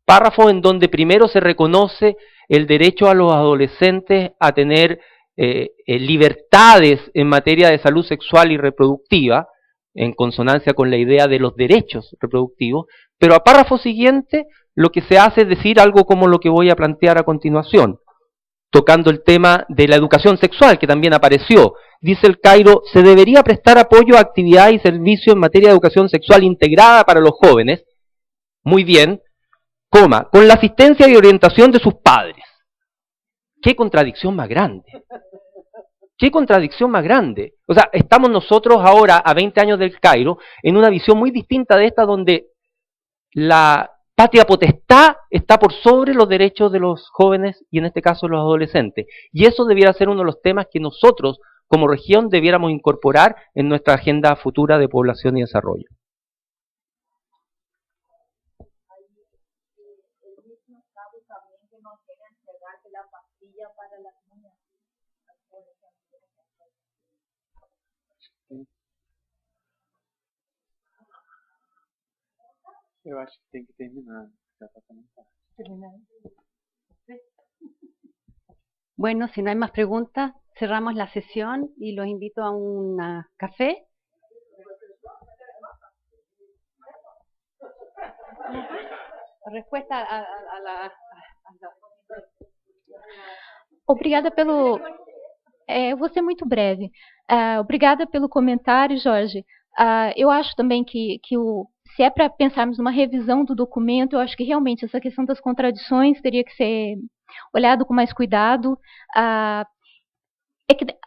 Párrafos en donde primero se reconoce el derecho a los adolescentes a tener libertades en materia de salud sexual y reproductiva, en consonancia con la idea de los derechos reproductivos, pero a párrafo siguiente lo que se hace es decir algo como lo que voy a plantear a continuación, tocando el tema de la educación sexual, que también apareció. Dice el Cairo, se debería prestar apoyo a actividades y servicios en materia de educación sexual integrada para los jóvenes, muy bien, coma, con la asistencia y orientación de sus padres. ¡Qué contradicción más grande! ¡Qué contradicción más grande! O sea, estamos nosotros ahora, a 20 años del Cairo, en una visión muy distinta de esta, donde la patria potestad está por sobre los derechos de los jóvenes y en este caso los adolescentes. Y eso debiera ser uno de los temas que nosotros como región debiéramos incorporar en nuestra agenda futura de población y desarrollo. Eu acho que tem que terminar. Bueno, si no hay más preguntas, cerramos la sesión y los invito a un café. Respuesta a la... Obrigada pelo... eu vou ser muito breve. Obrigada pelo comentário, Jorge. Eu acho também que se é para pensarmos numa revisão do documento, eu acho que realmente essa questão das contradições teria que ser olhado com mais cuidado.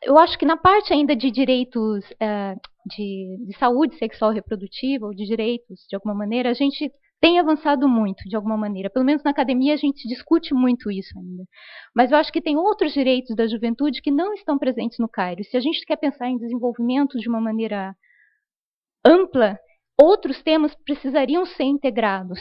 Eu acho que na parte ainda de direitos de saúde sexual reprodutiva, ou de direitos, de alguma maneira, a gente tem avançado muito, de alguma maneira. Pelo menos na academia a gente discute muito isso ainda. Mas eu acho que tem outros direitos da juventude que não estão presentes no Cairo. Se a gente quer pensar em desenvolvimento de uma maneira ampla, outros temas precisariam ser integrados.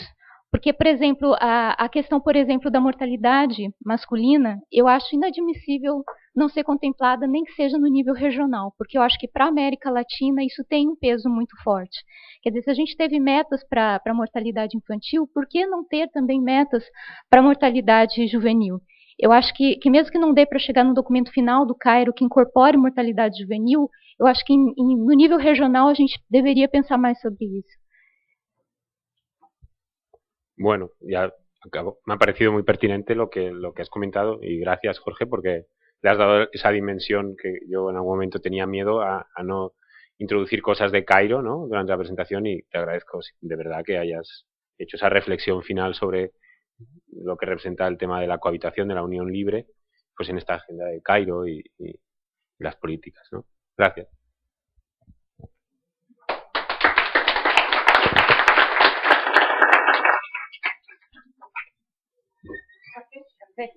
Porque, por exemplo, a questão, por exemplo, da mortalidade masculina, eu acho inadmissível não ser contemplada, nem que seja no nível regional, porque eu acho que para a América Latina isso tem um peso muito forte. Quer dizer, se a gente teve metas para a mortalidade infantil, por que não ter também metas para a mortalidade juvenil? Eu acho que mesmo que não dê para chegar no documento final do Cairo que incorpore mortalidade juvenil, eu acho que no nível regional a gente deveria pensar mais sobre isso. Bueno, ya me ha parecido muy pertinente lo que has comentado y gracias, Jorge, porque le has dado esa dimensión que yo en algún momento tenía miedo a no introducir cosas de Cairo, ¿no?, durante la presentación, y te agradezco de verdad que hayas hecho esa reflexión final sobre lo que representa el tema de la cohabitación, de la unión libre, pues en esta agenda de Cairo y las políticas, ¿no? Gracias. Café.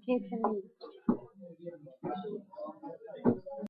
15 minutos.